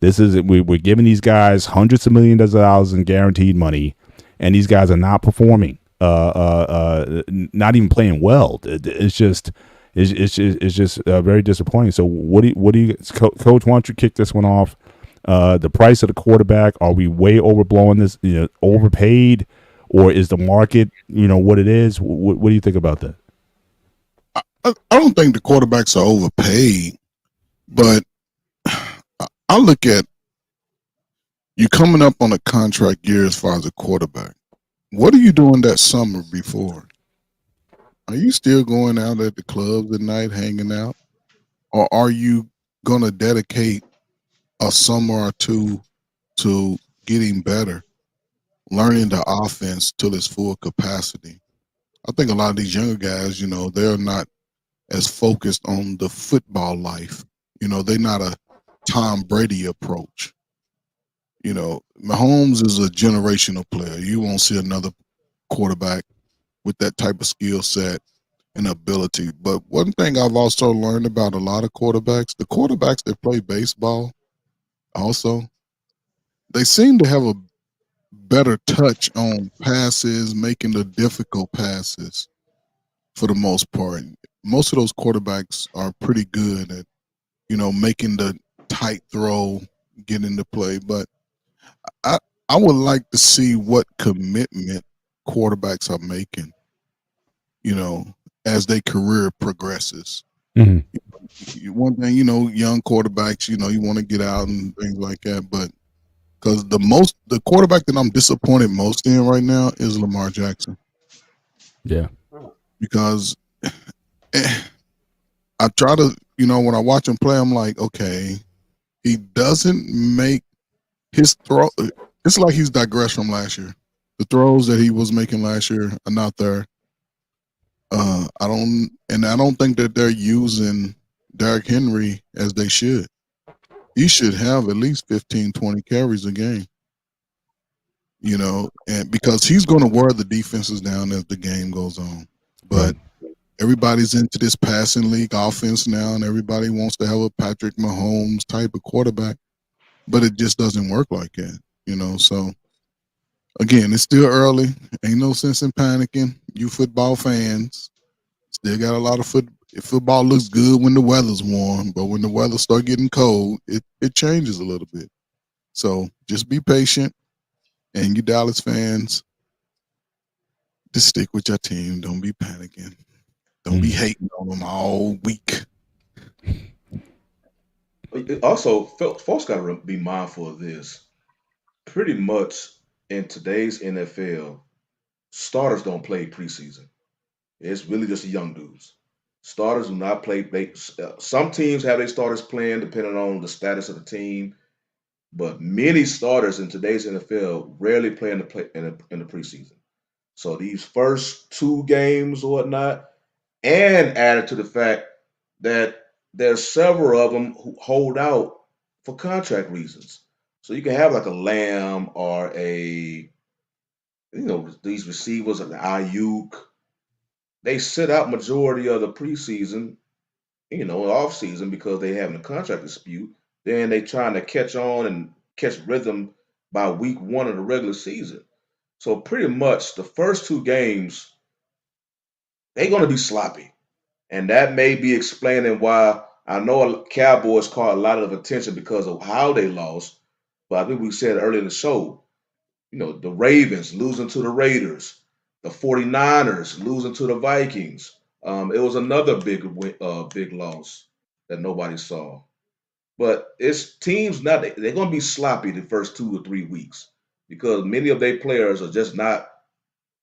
We're giving these guys hundreds of millions of dollars in guaranteed money, and these guys are not performing. Not even playing well. It's just very disappointing. So what do you Coach? Why don't you kick this one off? The price of the quarterback, are we way overblowing this? Overpaid, or is the market what it is? What do you think about that? I don't think the quarterbacks are overpaid, but I look at you coming up on a contract year as far as a quarterback. What are you doing that summer before? Are you still going out at the clubs at night, hanging out? Or are you going to dedicate a summer or two to getting better learning the offense to its full capacity. I think a lot of these younger guys, they're not as focused on the football life. They're not a Tom Brady approach. Mahomes is a generational player. You won't see another quarterback with that type of skill set and ability. But one thing I've also learned about a lot of quarterbacks, the quarterbacks that play baseball also, they seem to have a better touch on passes, making the difficult passes for the most part. Most of those quarterbacks are pretty good at, making the tight throw, get into play. But I I would like to see what commitment quarterbacks are making, as their career progresses. Mhm. One thing, young quarterbacks, you want to get out and things like that, but because the quarterback that I'm disappointed most in right now is Lamar Jackson, Yeah. because I try to, when I watch him play, I'm like, okay, he doesn't make his throw. It's like he's digressed from last year. The throws that he was making last year are not there. I don't think that they're using Derrick Henry as they should. He should have at least 15, 20 carries a game, and because he's going to wear the defenses down as the game goes on. But everybody's into this passing league offense now, and everybody wants to have a Patrick Mahomes type of quarterback, but it just doesn't work like that, So again, it's still early. Ain't no sense in panicking. You football fans still got a lot of football looks good when the weather's warm, but when the weather start getting cold, it changes a little bit. So just be patient, and you Dallas fans, just stick with your team. Don't be panicking. Don't be hating on them all week. Also, folks got to be mindful of this. Pretty much in today's NFL, starters don't play preseason. It's really just the young dudes. Starters do not play. Some teams have their starters playing depending on the status of the team, but many starters in today's NFL rarely play in the preseason. So these first two games or whatnot, and added to the fact that there's several of them who hold out for contract reasons. So you can have like a Lamb or these receivers like the Ayuk. They sit out majority of the preseason, off season because they having a contract dispute. Then they trying to catch on and catch rhythm by week one of the regular season. So pretty much the first two games, they're going to be sloppy. And that may be explaining why I know Cowboys caught a lot of attention because of how they lost. But I think we said earlier in the show, the Ravens losing to the Raiders, the 49ers losing to the Vikings. It was another big loss that nobody saw. But it's teams now, they're going to be sloppy the first 2 or 3 weeks because many of their players are just not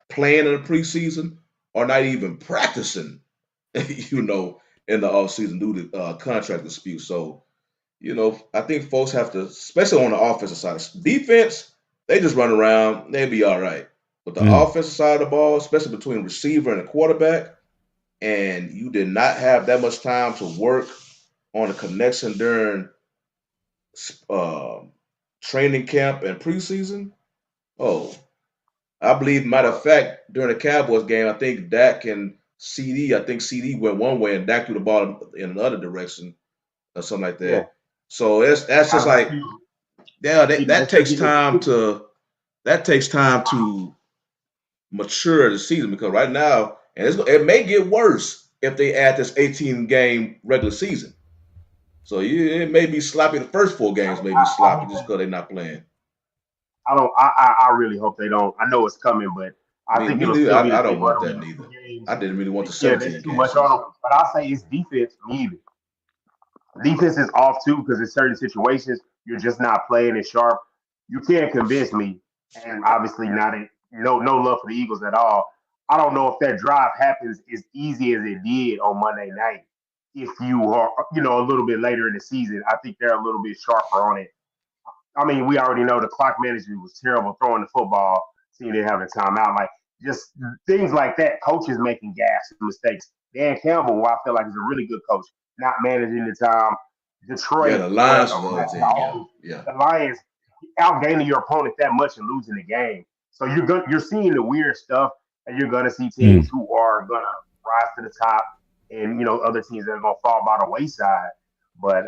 playing in the preseason or not even practicing, in the offseason due to contract disputes. So, I think folks have to, especially on the offensive side, defense, they just run around, they be all right. But the offensive side of the ball, especially between receiver and a quarterback, and you did not have that much time to work on a connection during uh, training camp and preseason. Oh, I believe, matter of fact, during the Cowboys game, I think Dak and CD, I think CD went one way and Dak threw the ball in another direction or something like Yeah, that. So that's just I like, yeah, see that that's the takes biggest. time to mature the season because right now, and it may get worse if they add this 18 game regular season. So it may be sloppy. The first four games may be I sloppy hope just they, because they're not playing. I don't. I really hope they don't. I know it's coming, but I think Me it'll neither. still be the I same. don't want Whether we that lose neither. 2 games, I didn't really want the yeah, there's 17 too game much on season. them. But I say it's defense needed. Defense is off too because in certain situations you're just not playing it sharp. You can't convince me, and obviously not in, no love for the Eagles at all. I don't know if that drive happens as easy as it did on Monday night. If you are, a little bit later in the season, I think they're a little bit sharper on it. I mean, we already know the clock management was terrible throwing the football. seeing them having a timeout, like just things like that. Coaches making gas mistakes. Dan Campbell, who I feel like is a really good coach, not managing the time. Yeah, Detroit, the where Lions was the other team. Yeah. the Lions outgaining your opponent that much and losing the game. So you're seeing the weird stuff, and you're gonna see teams who are gonna rise to the top, and other teams that are gonna fall by the wayside. But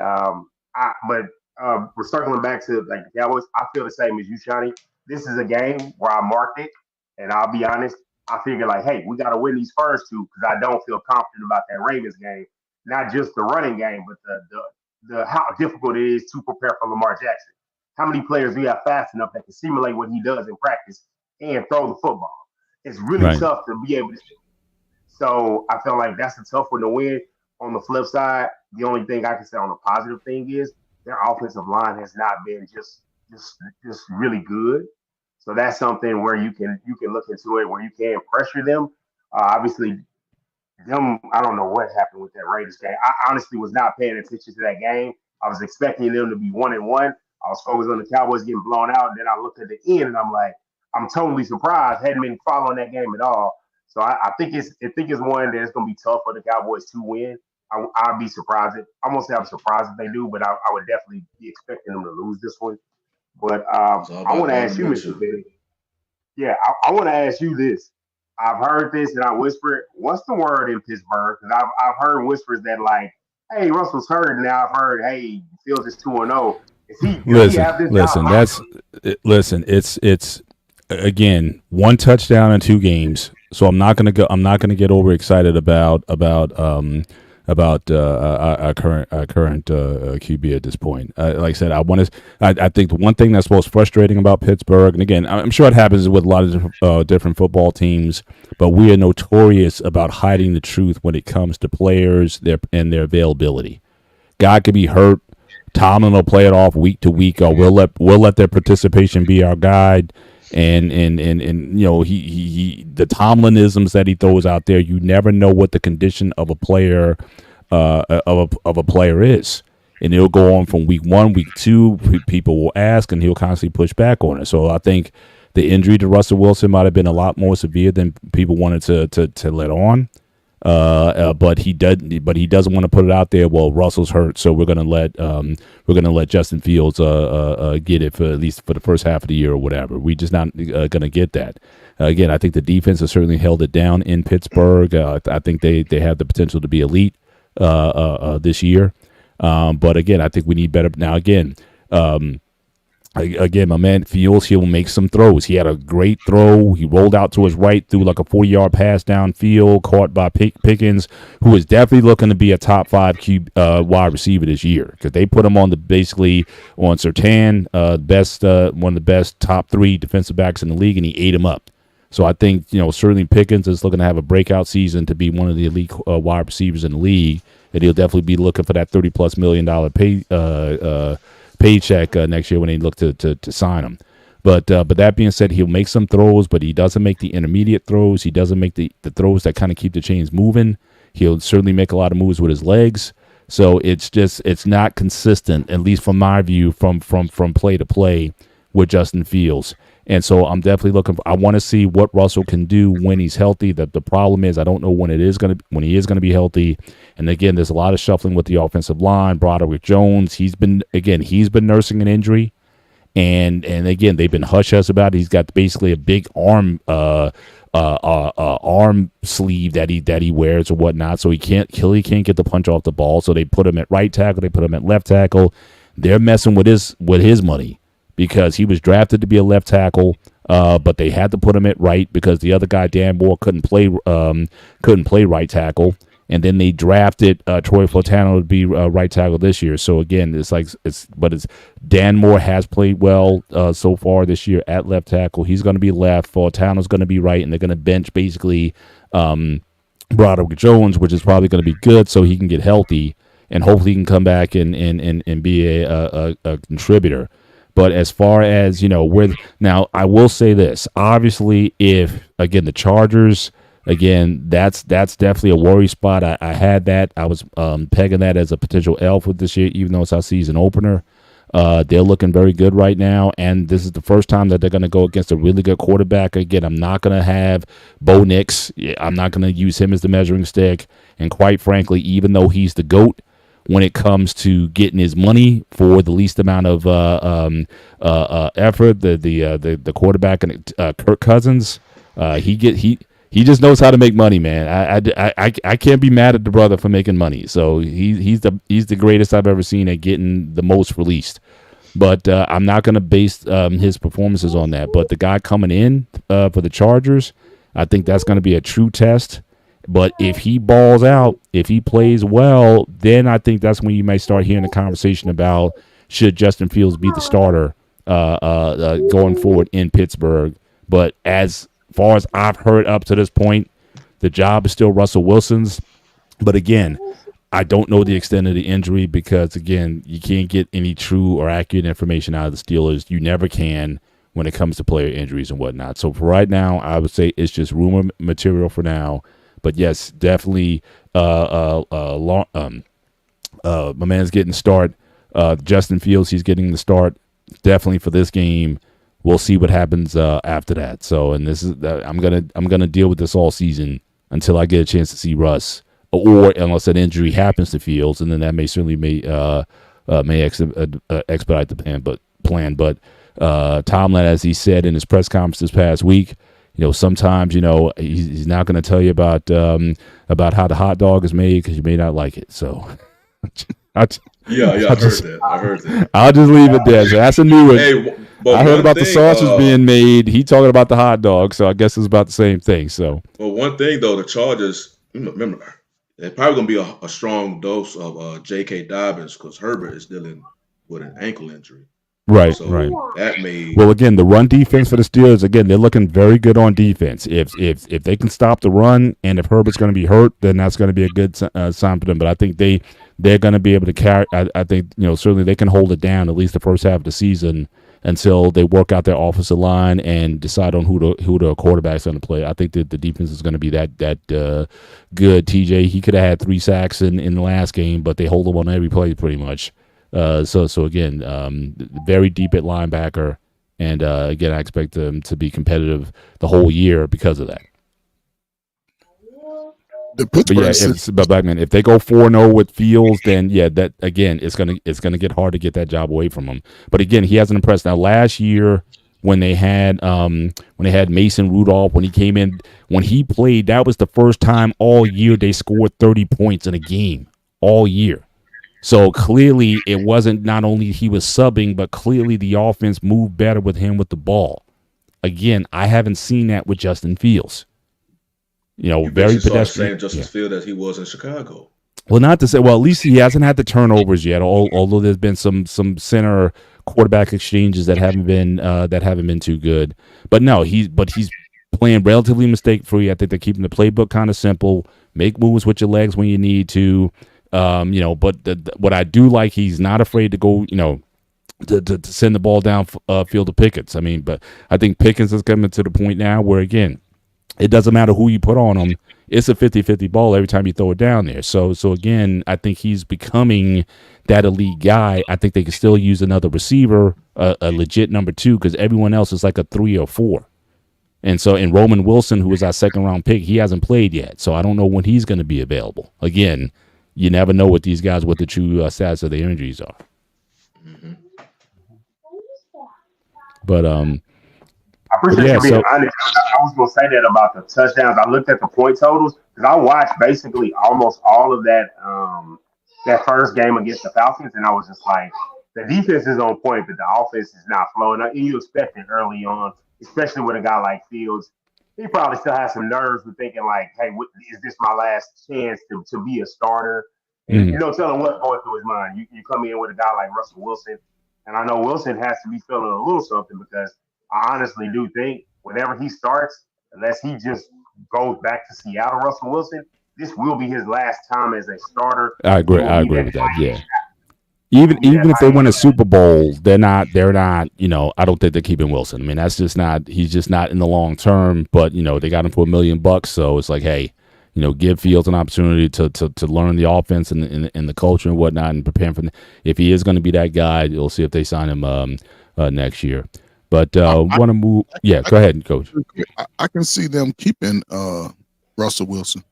we're circling back to like the Cowboys. I feel the same as you, Shani. This is a game where I marked it, and I'll be honest. I figure like, hey, we got to win these first two because I don't feel confident about that Ravens game. Not just the running game, but the how difficult it is to prepare for Lamar Jackson. How many players do you have fast enough that can simulate what he does in practice and throw the football? It's really tough to be able to. So I feel like that's a tough one to win. On the flip side, the only thing I can say on the positive thing is their offensive line has not been just really good. So that's something where you can look into it where you can pressure them. Obviously, I don't know what happened with that Raiders game. I honestly was not paying attention to that game. I was expecting them to be 1-1. I was focused on the Cowboys getting blown out, and then I looked at the end and I'm like, I'm totally surprised. Hadn't been following that game at all. So I think it's one that it's going to be tough for the Cowboys to win. I'd be surprised. I won't say I'm surprised if they do, but I would definitely be expecting them to lose this one. But I want to ask you, Mr. Big. Yeah, I want to ask you this. I've heard this and I whisper, what's the word in Pittsburgh? Because I've heard whispers that like, hey, Russell's hurt. Now I've heard, hey, Fields is 2-0. It's again 1 touchdown in 2 games. So I'm not gonna get overexcited about our current QB at this point. Like I said, I think the one thing that's most frustrating about Pittsburgh, and again, I'm sure it happens with a lot of different football teams, but we are notorious about hiding the truth when it comes to players and their availability. Guy could be hurt. Tomlin will play it off week to week. Or we'll let their participation be our guide. And he the Tomlinisms that he throws out there, you never know what the condition of a player of a player is, and it'll go on from week 1, week 2. People will ask, and he'll constantly push back on it. So I think the injury to Russell Wilson might have been a lot more severe than people wanted to let on. But he doesn't want to put it out there. Well, Russell's hurt, so we're gonna let Justin Fields get it for at least for the first half of the year or whatever. We just not gonna get that. Again, I think the defense has certainly held it down in Pittsburgh. I think they have the potential to be elite this year. But again, I think we need better. Now again, my man Fields, he'll make some throws. He had a great throw. He rolled out to his right, threw like a 40-yard pass downfield, caught by Pickens, who is definitely looking to be a top 5 wide receiver this year because they put him on basically on Surtain, one of the best top 3 defensive backs in the league, and he ate him up. So I think certainly Pickens is looking to have a breakout season to be one of the elite wide receivers in the league, and he'll definitely be looking for that $30+ million paycheck next year when they look to sign him. But that being said, he'll make some throws, but he doesn't make the intermediate throws. He doesn't make the throws that kind of keep the chains moving. He'll certainly make a lot of moves with his legs. So it's not consistent, at least from my view, from play to play with Justin Fields. And so I'm definitely I want to see what Russell can do when he's healthy. The problem is I don't know when he is going to be healthy. And again, there's a lot of shuffling with the offensive line. Broderick Jones, he's been nursing an injury. And again, they've been hush-hush about it. He's got basically a big arm sleeve that he wears or whatnot, so he can't get the punch off the ball. So they put him at right tackle, they put him at left tackle. They're messing with his money because he was drafted to be a left tackle, but they had to put him at right because the other guy, Dan Moore, couldn't play right tackle. And then they drafted Troy Flatano to be right tackle this year. So again, it's Dan Moore has played well so far this year at left tackle. He's going to be left. Flatano's going to be right, and they're going to bench basically Broderick Jones, which is probably going to be good, so he can get healthy and hopefully he can come back and be a contributor. But as far as now, I will say this: obviously, if again the Chargers. Again, that's definitely a worry spot. I had that. I was pegging that as a potential L for this year, even though it's our season opener. They're looking very good right now, and this is the first time that they're going to go against a really good quarterback. Again, I'm not going to have Bo Nix. I'm not going to use him as the measuring stick. And quite frankly, even though he's the GOAT, when it comes to getting his money for the least amount of effort, the quarterback and Kirk Cousins, he just knows how to make money, man. I can't be mad at the brother for making money. So he's the greatest I've ever seen at getting the most released. But I'm not going to base his performances on that. But the guy coming in for the Chargers, I think that's going to be a true test. But if he balls out, if he plays well, then I think that's when you may start hearing the conversation about should Justin Fields be the starter going forward in Pittsburgh. But as far as I've heard up to this point, the job is still Russell Wilson's. But again, I don't know the extent of the injury because, again, you can't get any true or accurate information out of the Steelers. You never can when it comes to player injuries and whatnot. So for right now, I would say it's just rumor material for now. But yes, definitely, my man's getting the start. Justin Fields, he's getting the start. Definitely for this game. We'll see what happens after that. So, and this is I'm gonna deal with this all season until I get a chance to see Russ, or unless an injury happens to Fields, and then that may certainly expedite the plan. But Tomlin, as he said in his press conference this past week, sometimes, he's not going to tell you about how the hot dog is made because you may not like it. So, I heard that. I'll just leave it there. So that's a new one. Hey, I heard about the sausage being made. He talking about the hot dog, so I guess it's about the same thing. So, well, one thing though, the Chargers, remember, they're probably going to be a strong dose of J.K. Dobbins because Herbert is dealing with an ankle injury. Right, so right. That may. Well, again, the run defense for the Steelers, again, they're looking very good on defense. If they can stop the run, and if Herbert's going to be hurt, then that's going to be a good sign for them. But I think they're going to be able to carry. I think certainly they can hold it down at least the first half of the season until they work out their offensive line and decide on who the quarterback's going to play. I think that the defense is going to be that good. TJ, he could have had 3 sacks in the last game, but they hold him on every play pretty much. So again, very deep at linebacker, and again, I expect them to be competitive the whole year because of that. But Blackman, if they go 4-0 with Fields, then that again, it's gonna get hard to get that job away from him. But again, he hasn't impressed. Now, last year when they had Mason Rudolph, when he came in, when he played, that was the first time all year they scored 30 points in a game all year. So clearly it wasn't not only he was subbing, but clearly the offense moved better with him with the ball. Again, I haven't seen that with Justin Fields. Very pedestrian. Same Justin Fields as he was in Chicago. Well, not to say. Well, at least he hasn't had the turnovers yet. Although there's been some center quarterback exchanges that haven't been too good. But no, he's playing relatively mistake free. I think they're keeping the playbook kind of simple. Make moves with your legs when you need to. But what I do like, he's not afraid to go, to send the ball down field to Pickens. I mean, but I think Pickens is coming to the point now where, again, it doesn't matter who you put on him. It's a 50-50 ball every time you throw it down there. So again, I think he's becoming that elite guy. I think they can still use another receiver, a legit number 2, because everyone else is like a 3 or 4. And so, in Roman Wilson, who was our second-round pick, he hasn't played yet. So I don't know when he's going to be available. Again, you never know what these guys, what the true status of their injuries are. Mm-hmm. But I appreciate you being honest. I was going to say that about the touchdowns. I looked at the point totals because I watched basically almost all of that first game against the Falcons, and I was just like, the defense is on point, but the offense is not flowing. And you expect it early on, especially with a guy like Fields. He probably still has some nerves with thinking like, hey, is this my last chance to be a starter? And, tell him what's going through his mind. You come in with a guy like Russell Wilson, and I know Wilson has to be feeling a little something because I honestly do think whenever he starts, unless he just goes back to Seattle, Russell Wilson, this will be his last time as a starter. I agree with that. Yeah. Even if they win a Super Bowl, they're not, I don't think they're keeping Wilson. I mean, he's just not in the long term, but they got him for $1 million. So it's like, hey, give Fields an opportunity to learn the offense and the culture and whatnot, and prepare for. If he is going to be that guy, you'll see if they sign him next year. But want to move? Yeah, go ahead, Coach. I can see them keeping Russell Wilson,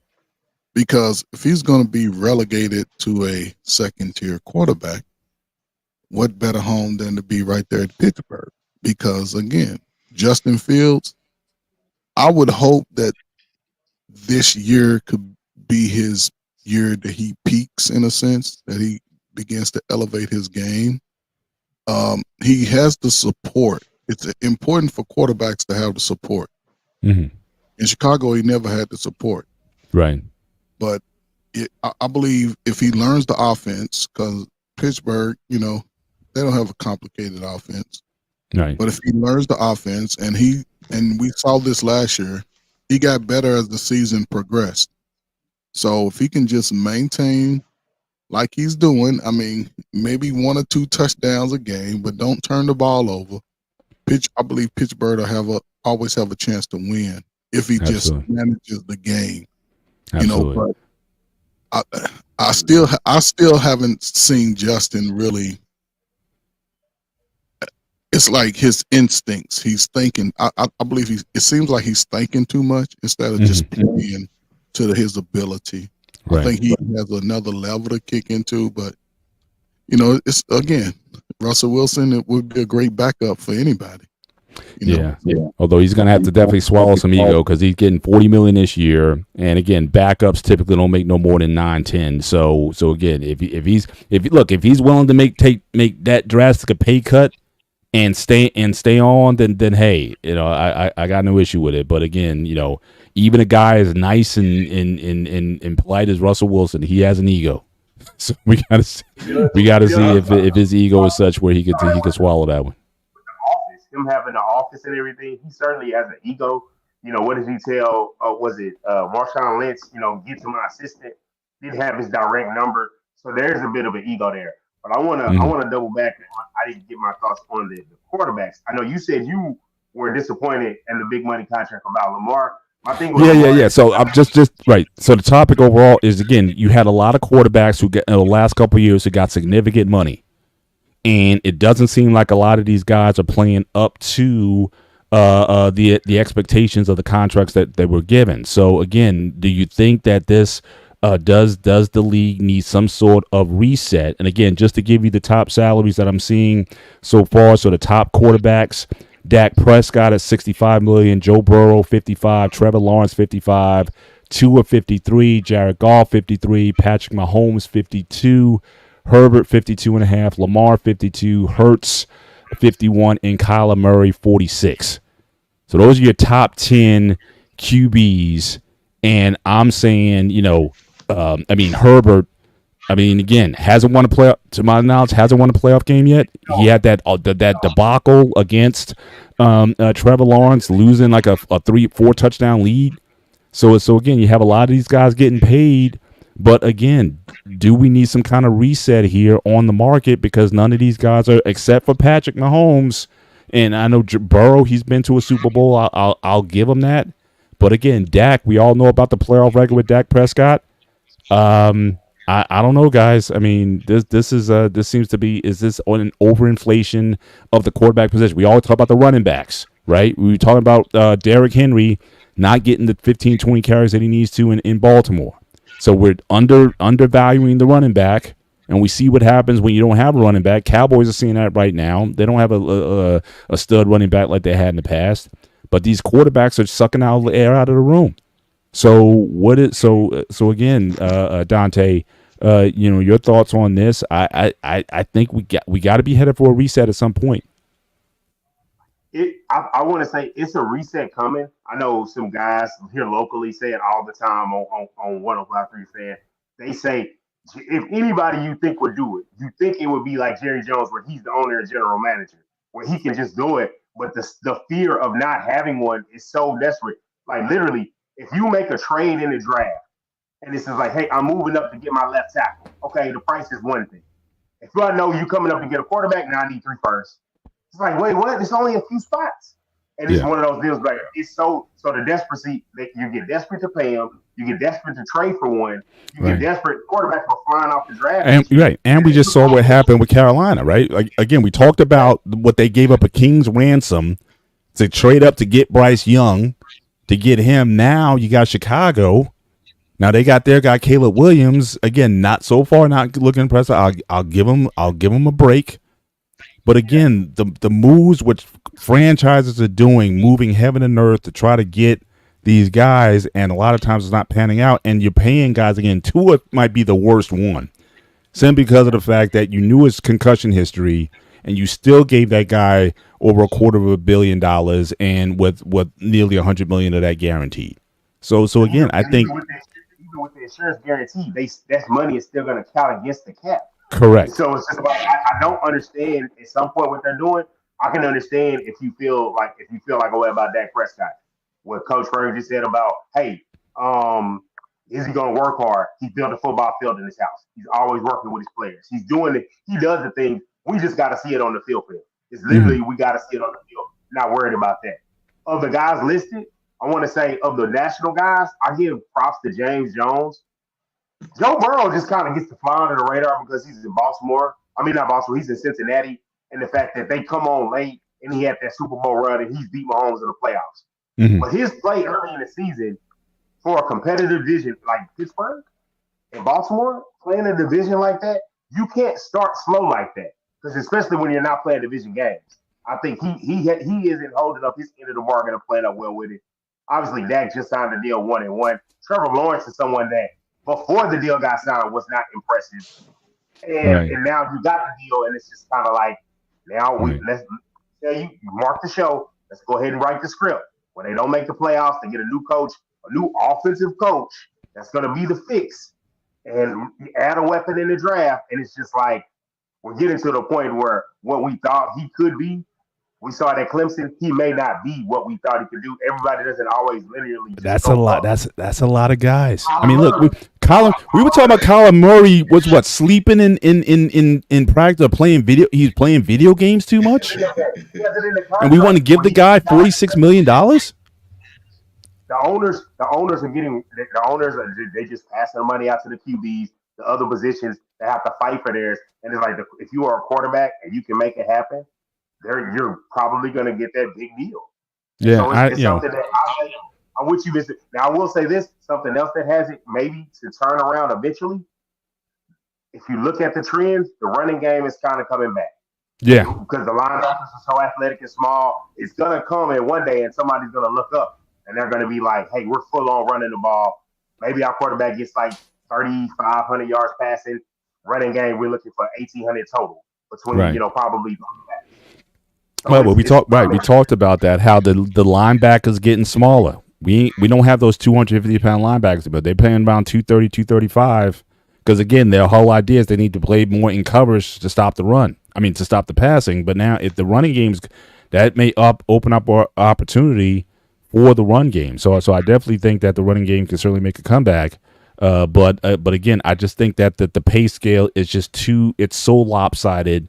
because if he's going to be relegated to a second-tier quarterback, what better home than to be right there at Pittsburgh? Because again, Justin Fields, I would hope that this year could be his year that he peaks, in a sense, that he begins to elevate his game. He has the support. It's important for quarterbacks to have the support. Mm-hmm. In Chicago, he never had the support. Right. But I believe if he learns the offense, because Pittsburgh, they don't have a complicated offense. Right. But if he learns the offense, and we saw this last year, he got better as the season progressed. So if he can just maintain like he's doing, maybe 1 or 2 touchdowns a game, but don't turn the ball over. I believe Pittsburgh will always have a chance to win if he just manages the game. Absolutely. But I still haven't seen Justin really. It's like his instincts. He's thinking. I believe it seems like he's thinking too much instead of just playing to his ability. Right. I think he has another level to kick into, but it's again, Russell Wilson. It would be a great backup for anybody. Yeah. Although he's going to have to definitely swallow some ego, because he's getting $40 million this year, and again, backups typically don't make no more than 9-10. So again, if he's willing to make that drastic a pay cut and stay on, then hey, I got no issue with it. But again, even a guy as nice and polite as Russell Wilson, he has an ego. So we gotta see if his ego is such where he could swallow that one. Him having the office and everything, he certainly has an ego. What did he tell? Marshawn Lynch? Get to my assistant. Didn't have his direct number, so there's a bit of an ego there. But I wanna double back. I didn't get my thoughts on the quarterbacks. I know you said you were disappointed in the big money contract about Lamar. My thing was yeah. So I'm just right. So the topic overall is, again, you had a lot of quarterbacks who in the last couple of years who got significant money. And it doesn't seem like a lot of these guys are playing up to the expectations of the contracts that they were given. So again, do you think that this does the league need some sort of reset? And again, just to give you the top salaries that I'm seeing so far, so the top quarterbacks: Dak Prescott at $65 million, Joe Burrow $55, Trevor Lawrence $55, Tua $53, Jared Goff $53, Patrick Mahomes $52. Herbert 52.5, Lamar 52, Hurts 51, and Kyler Murray 46. So those are your top 10 QBs. And I'm saying, Herbert, again, hasn't won a playoff, to my knowledge, hasn't won a playoff game yet. He had that debacle against Trevor Lawrence, losing like a 3-4 touchdown lead. So again, you have a lot of these guys getting paid. But again, do we need some kind of reset here on the market? Because none of these guys are, except for Patrick Mahomes, and I know Burrow, he's been to a Super Bowl. I'll give him that. But again, Dak, we all know about the playoff record with Dak Prescott. I don't know, guys. This seems to be, is this an overinflation of the quarterback position? We always talk about the running backs, right? We were talking about Derrick Henry not getting the 15, 20 carries that he needs to in Baltimore. So we're undervaluing the running back, and we see what happens when you don't have a running back. Cowboys are seeing that right now. They don't have a stud running back like they had in the past, but these quarterbacks are sucking out the air out of the room. So again, Dante, your thoughts on this? I think we got to be headed for a reset at some point. I want to say it's a reset coming. I know some guys here locally say it all the time on 105.3 Fan. They say, if anybody you think would do it, you think it would be like Jerry Jones, where he's the owner and general manager, where he can just do it. But the fear of not having one is so desperate. Like literally, if you make a trade in the draft, and this is like, hey, I'm moving up to get my left tackle. Okay, the price is one thing. If I know you coming up to get a quarterback, now I need 3 firsts. It's like, wait, what? It's only a few spots. And it's one of those deals like it's so the desperacy that you get desperate to pay him, you get desperate to trade for one, you get desperate quarterbacks are flying off the draft. And we just saw what happened with Carolina, right? Like again, we talked about what they gave up a king's ransom to trade up to get Bryce Young, to get him. Now you got Chicago. Now they got their guy Caleb Williams. Again, not so far, not looking impressive. I'll give him a break. But again, the moves which franchises are doing, moving heaven and earth to try to get these guys, and a lot of times it's not panning out, and you're paying guys again. Tua might be the worst one, simply because of the fact that you knew his concussion history, and you still gave that guy over $250 million, and with nearly $100 million of that guaranteed. So again, I think even with the insurance guarantee, that money is still going to count against the cap. Correct. So it's just like I don't understand at some point what they're doing. I can understand if you feel like a way about Dak Prescott. What Coach Ferguson just said about, hey, is he going to work hard? He built a football field in his house. He's always working with his players. He's doing it. He does the thing. We just got to see it on the field. It's literally we got to see it on the field. Not worried about that. Of the guys listed, I want to say of the national guys, I give props to James Jones. Joe Burrow just kind of gets to fly under the radar because he's in Baltimore. I mean, not Baltimore. He's in Cincinnati. And the fact that they come on late and he had that Super Bowl run and he's beat Mahomes in the playoffs. Mm-hmm. But his play early in the season for a competitive division like Pittsburgh and Baltimore, playing a division like that, you can't start slow like that. Because especially when you're not playing division games. I think he isn't holding up his end of the bargain and playing up well with it. Obviously, Dak just signed a deal 1-1. Trevor Lawrence is someone that before the deal got signed was not impressive. And now you got the deal, and it's just kind of like, now let's tell you mark the show. Let's go ahead and write the script. When they don't make the playoffs, they get a new coach, a new offensive coach that's going to be the fix, and add a weapon in the draft. And it's just like we're getting to the point where what we thought he could be, we saw that Clemson, he may not be what we thought he could do. Everybody doesn't always linearly. That's a lot. That's a lot of guys. I mean, look, we were talking about Kyler Murray was sleeping in practice, playing video. He's playing video games too much, and we want to give the guy $46 million. The owners are getting they just passing the money out to the QBs, the other positions. They have to fight for theirs, and it's like if you are a quarterback and you can make it happen, you're probably going to get that big deal. Yeah, so it's something that I'm with you. Now I will say this: something else that has it maybe to turn around eventually. If you look at the trends, the running game is kind of coming back. Yeah, because the linebackers are so athletic and small. It's going to come in one day, and somebody's going to look up, and they're going to be like, "Hey, we're full on running the ball. Maybe our quarterback gets like 3,500 yards passing. Running game, we're looking for 1,800 total between probably." Well, we talked about that, how the linebackers getting smaller. We don't have those 250-pound linebackers, but they're playing around 230, 235. Because again, their whole idea is they need to play more in coverage to stop the run. I mean, to stop the passing. But now, if the running games, that may open up our opportunity for the run game. So I definitely think that the running game can certainly make a comeback. But again, I just think that the pay scale is just it's so lopsided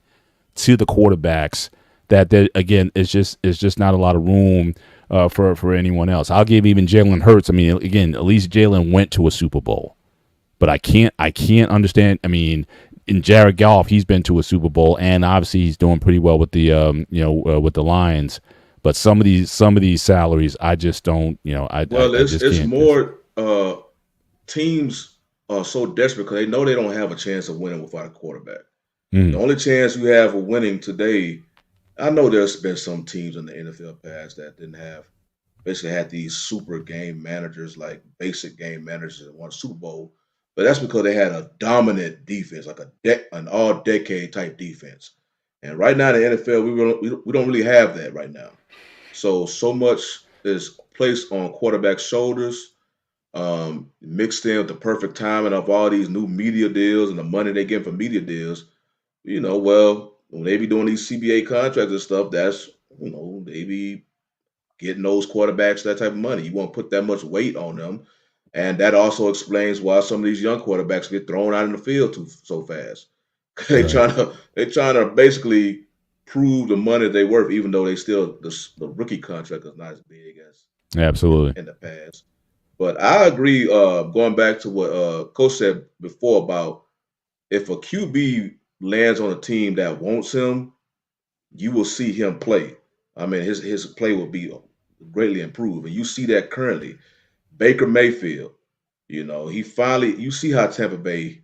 to the quarterbacks that there, again, it's just not a lot of room for anyone else. I'll give even Jalen Hurts. I mean, again, at least Jalen went to a Super Bowl, but I can't understand. I mean, in Jared Goff, he's been to a Super Bowl, and obviously he's doing pretty well with the with the Lions. But some of these salaries, I just don't. It's more teams are so desperate because they know they don't have a chance of winning without a quarterback. The only chance you have of winning today. I know there's been some teams in the NFL past that basically had these super game managers, like basic game managers that won a Super Bowl, but that's because they had a dominant defense, like an all-decade type defense. And right now in the NFL, we don't really have that right now. So much is placed on quarterback shoulders, mixed in with the perfect timing of all these new media deals and the money they get from media deals. When they be doing these CBA contracts and stuff, that's, they be getting those quarterbacks that type of money. You won't put that much weight on them. And that also explains why some of these young quarterbacks get thrown out in the field so fast. They're trying to basically prove the money they worth, even though they still the rookie contract is not as big as Absolutely. in the past. But I agree. Going back to what Coach said before about if a QB lands on a team that wants him, you will see him play. I mean, his play will be greatly improved, and you see that currently. Baker Mayfield, you see how Tampa Bay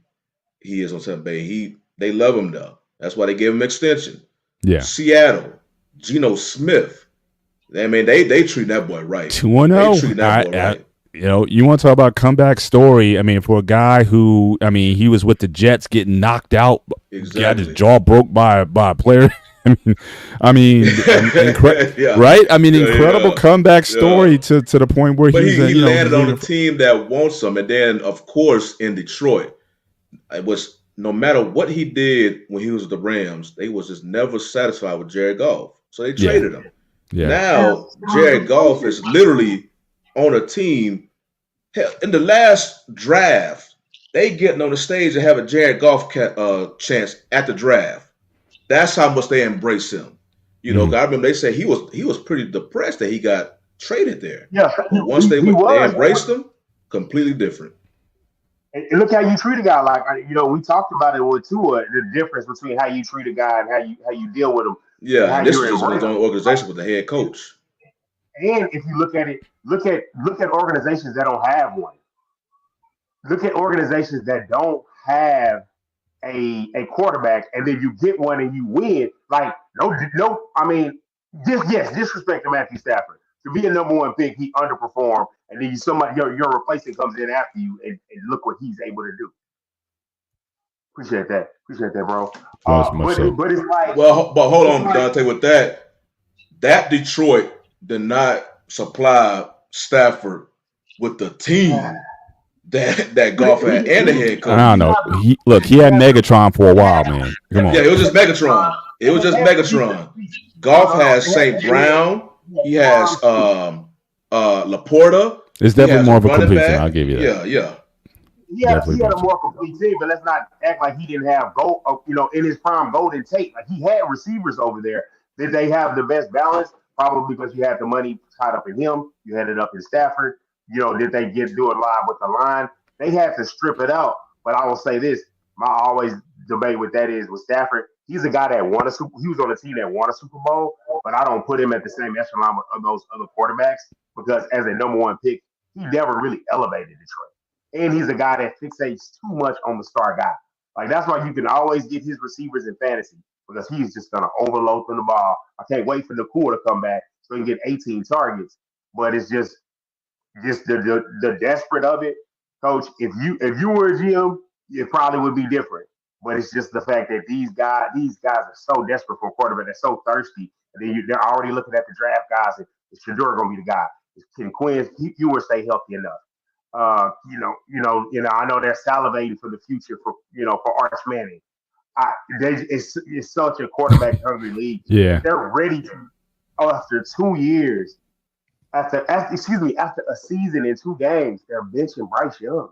he is on Tampa Bay. They love him though. That's why they gave him extension. Yeah. Seattle, Geno Smith. I mean, they treat that boy right. 2-0. They treat that boy right. You want to talk about comeback story? I mean, for a guy who, I mean, he was with the Jets getting knocked out, got his jaw broke by a player. I mean, Yeah. right? I mean, incredible comeback story to the point where But he landed on a team that wants him, and then of course in Detroit, it was no matter what he did when he was with the Rams, they was just never satisfied with Jared Goff, so they traded him. Yeah. Now Jared Goff is literally on a team. Hell, in the last draft, they getting on the stage and have a Jared Goff chance at the draft. That's how much they embrace him. I remember they said he was pretty depressed that he got traded there. Yeah, but once they embraced him, completely different. And look how you treat a guy. Like we talked about it with Tua, the difference between how you treat a guy and how you deal with him. Yeah, and this was just his own organization with the head coach. And if you look at it, look at organizations that don't have one. Look at organizations that don't have a quarterback, and then you get one and you win. Like no, I mean, disrespect to Matthew Stafford. To be a number one pick, he underperformed, and then your replacement comes in after you, and look what he's able to do. Appreciate that, bro. But it's like, but hold on, Dante. With that Detroit did not supply Stafford with the team that Goff had and the head coach. I don't know. He had Megatron for a while, man. Come on. Yeah, it was just Megatron. Goff has St. Brown. He has Laporta. It's definitely more of a complete team. I'll give you that. Yeah. He had a more complete team, but let's not act like he didn't have in his prime Golden Tate. Like he had receivers over there. Did they have the best balance? Probably because you had the money tied up in him. You had it up in Stafford. Did they do it live with the line? They had to strip it out. But I will say this: my always debate with that is with Stafford. He's a guy that won a Super. He was on a team that won a Super Bowl, but I don't put him at the same echelon of those other quarterbacks because as a number one pick, he never really elevated Detroit. And he's a guy that fixates too much on the star guy. Like that's why you can always get his receivers in fantasy because he's just gonna overload them the ball. I can't wait for Nakua to come back so he can get 18 targets. But it's just the desperate of it, Coach. If you were a GM, it probably would be different. But it's just the fact that these guys are so desperate for a quarterback. They're so thirsty, and then they're already looking at the draft guys. And is Shedeur going to be the guy? Can Quinn Ewers stay healthy enough? I know they're salivating for the future for Arch Manning. It's such a quarterback hungry league. Yeah, they're ready to after 2 years. After a season and 2 games, they're benching Bryce Young.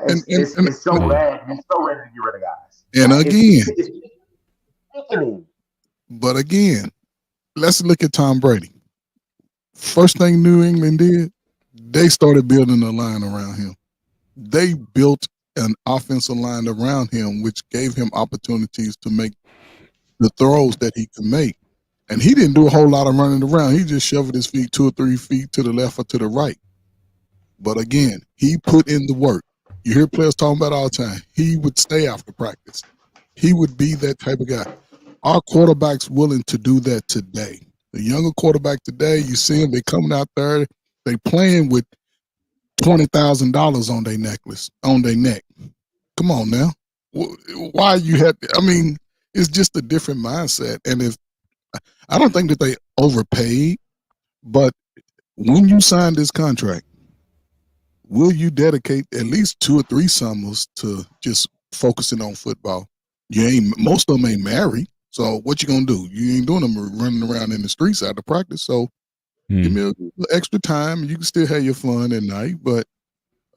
It's so bad. You're so ready to get rid of guys. And again, it's but again, let's look at Tom Brady. First thing New England did, they started building a line around him. They built an offensive line around him, which gave him opportunities to make the throws that he could make. And he didn't do a whole lot of running around. He just shoved his feet 2 or 3 feet to the left or to the right. But again, he put in the work. You hear players talking about all the time. He would stay after practice. He would be that type of guy. Our quarterback's willing to do that today. The younger quarterback today, you see them, they coming out there, they playing with $20,000 on their necklace, on their neck. Come on now. Why you have, it's just a different mindset. And I don't think that they overpaid, but when you sign this contract, will you dedicate at least 2 or 3 summers to just focusing on football? Most of them ain't married, so what you gonna do? You ain't doing them running around in the streets after practice. So give me a little extra time, and you can still have your fun at night. But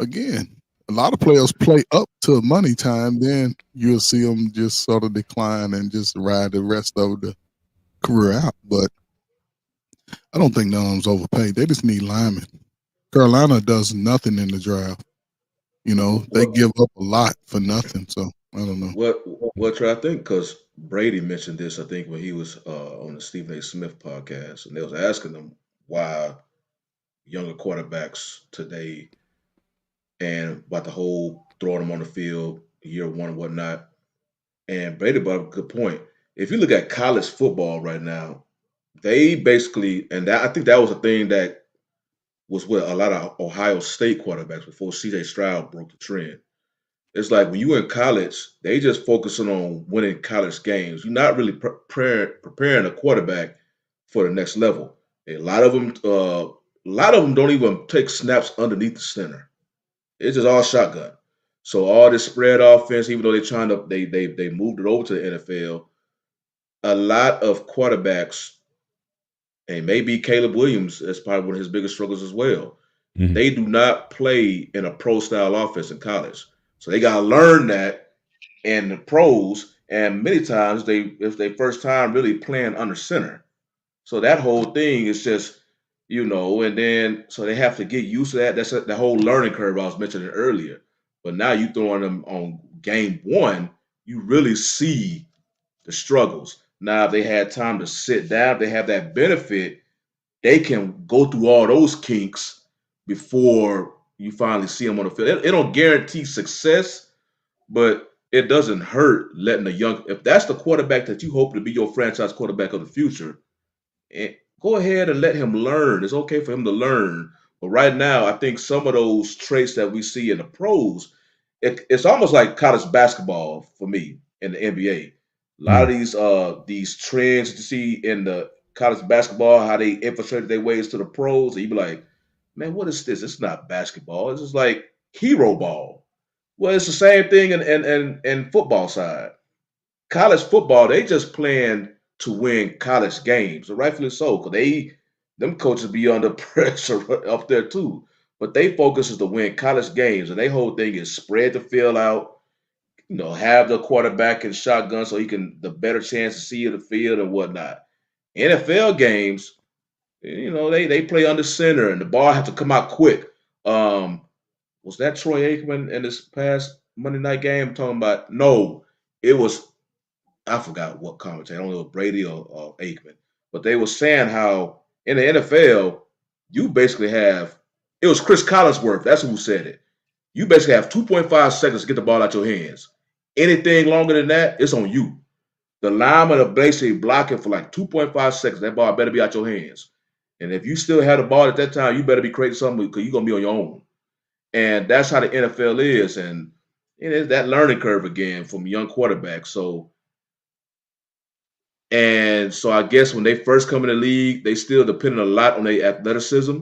again, a lot of players play up to money time, then you'll see them just sort of decline and just ride the rest of the career out. But I don't think none of them's overpaid. They just need linemen. Carolina does nothing in the draft. They give up a lot for nothing. So I don't know. What I think, because Brady mentioned this, I think when he was on the Stephen A. Smith podcast, and they was asking him why younger quarterbacks today and about the whole throwing them on the field year one and whatnot. And Brady brought up a good point. If you look at college football right now, they basically, and I think that was a thing that was with a lot of Ohio State quarterbacks before C.J. Stroud broke the trend. It's like when you in college, they just focusing on winning college games. You're not really preparing a quarterback for the next level. A lot of them don't even take snaps underneath the center. It's just all shotgun. So all this spread offense, even though they're trying to, they moved it over to the NFL. A lot of quarterbacks, and maybe Caleb Williams, that's probably one of his biggest struggles as well. Mhm. They do not play in a pro style offense in college. So they gotta learn that in the pros, and many times it's their first time really playing under center. So that whole thing is just, and then so they have to get used to that. That's the whole learning curve I was mentioning earlier. But now you throwing them on game one, you really see the struggles. Now, if they had time to sit down, if they have that benefit, they can go through all those kinks before you finally see them on the field. It don't guarantee success, but it doesn't hurt letting if that's the quarterback that you hope to be your franchise quarterback of the future, go ahead and let him learn. It's okay for him to learn. But right now, I think some of those traits that we see in the pros, it's almost like college basketball for me in the NBA. A lot of these trends that you see in the college basketball, how they infiltrated their ways to the pros, and you be like, man, what is this? It's not basketball. It's just like hero ball. Well, it's the same thing in football side. College football, they just playing to win college games, and rightfully so, because them coaches be under pressure up there too. But they focus is to win college games, and their whole thing is spread the field out, have the quarterback in shotgun so he can the better chance to see the field and whatnot. NFL games, they play under center and the ball has to come out quick. Was that Troy Aikman in this past Monday night game? I'm talking about no, it was I forgot what commentator. I don't know if Brady or Aikman, but they were saying how in the NFL you basically have it was Chris Collinsworth. That's who said it. You basically have 2.5 seconds to get the ball out your hands. Anything longer than that, it's on you. The linemen are basically blocking for like 2.5 seconds. That ball better be out your hands. And if you still have the ball at that time, you better be creating something because you're going to be on your own. And that's how the NFL is. And it is that learning curve again from young quarterbacks. So I guess when they first come in the league, they still depend a lot on their athleticism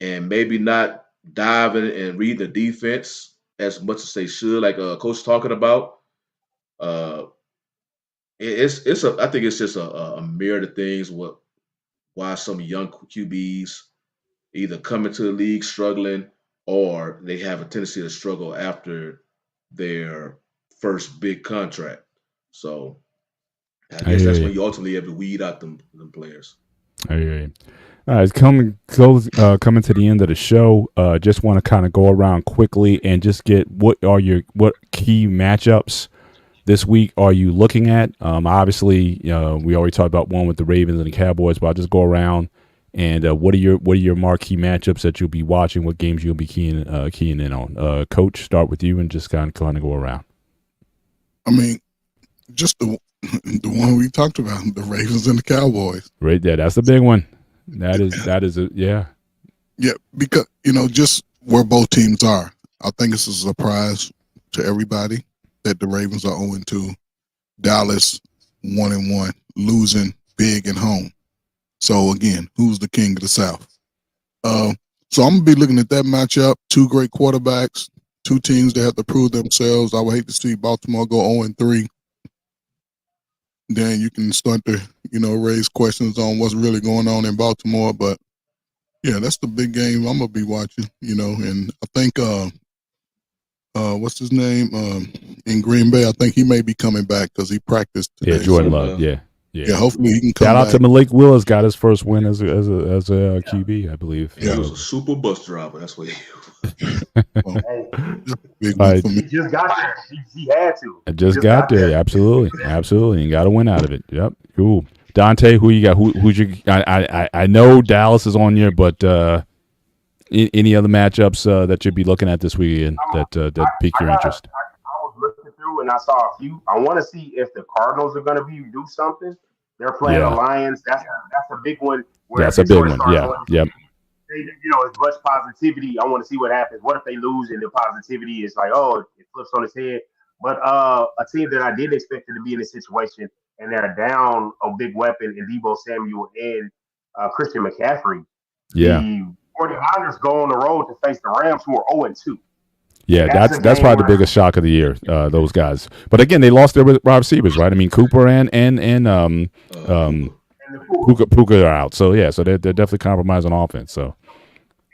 and maybe not diving and read the defense as much as they should, like Coach talking about. I think it's just a myriad of things why some young QBs either come into the league struggling or they have a tendency to struggle after their first big contract. So I guess that's when you ultimately have to weed out them players. I hear you. All right, coming to the end of the show. Just want to kind of go around quickly and just get what key matchups this week are you looking at? Obviously, we already talked about one with the Ravens and the Cowboys, but I'll just go around and what are your marquee matchups that you'll be watching? What games you'll be keying in on? Coach, start with you and just kind of go around. I mean, just the one we talked about, the Ravens and the Cowboys. Right there, that's the big one. That is yeah. Yeah, because just where both teams are. I think it's a surprise to everybody that the Ravens are 0-2. Dallas 1-1, losing big at home. So again, who's the king of the South? So I'm gonna be looking at that matchup. Two great quarterbacks, two teams that have to prove themselves. I would hate to see Baltimore go 0-3. Then you can start to, raise questions on what's really going on in Baltimore. But yeah, that's the big game I'm gonna be watching, and I think what's his name? In Green Bay, I think he may be coming back because he practiced today. Yeah, Jordan Love. Yeah. Hopefully he can come Shout out back. to Malik Willis, got his first win as a QB, I believe. He was a super bus driver. That's what he Well, big All one right. for He me. just got there. He had to. I just got there. Absolutely, and got a win out of it. Yep, cool. Dante, who you got? Who's your? I know Dallas is on here, but any other matchups that you'd be looking at this weekend that pique your interest? I was looking through and I saw a few. I want to see if the Cardinals are going to do something. They're playing the Lions. That's a big one. That's a big one. Yeah. Yep. It's much positivity. I want to see what happens. What if they lose and the positivity is like, oh, it flips on its head. But a team that I didn't expect to be in this situation, and they're down a big weapon in Deebo Samuel and Christian McCaffrey. Yeah. The 49ers go on the road to face the Rams, who are 0-2. Yeah, that's probably the biggest shock of the year. Those guys, but again, they lost their wide receivers, right? I mean, Cooper and Puka are out, so yeah, so they're definitely compromised on offense. So,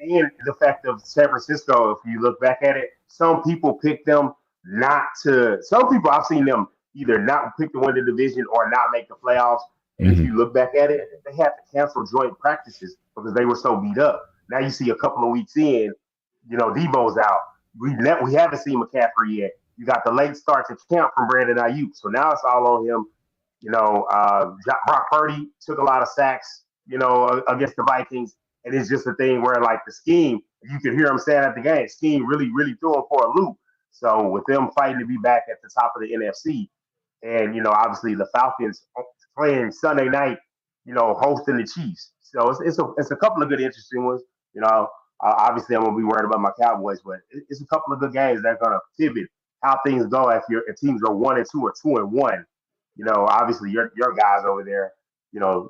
and the fact of San Francisco, if you look back at it, some people pick them not to. Some people I've seen them either not pick to win the division or not make the playoffs. And if you look back at it, they had to cancel joint practices because they were so beat up. Now you see a couple of weeks in, Debo's out. We haven't seen McCaffrey yet. You got the late start to camp from Brandon Ayuk. So now it's all on him. Brock Purdy took a lot of sacks, against the Vikings. And it's just a thing where, like, the scheme, you could hear him saying at the game, scheme really, really threw him for a loop. So with them fighting to be back at the top of the NFC, and, obviously the Falcons playing Sunday night, hosting the Chiefs. So it's a couple of good, interesting ones. Obviously I'm going to be worried about my Cowboys, but it's a couple of good games that are going to pivot how things go if teams are 1-2 or 2-1. Obviously your guys over there,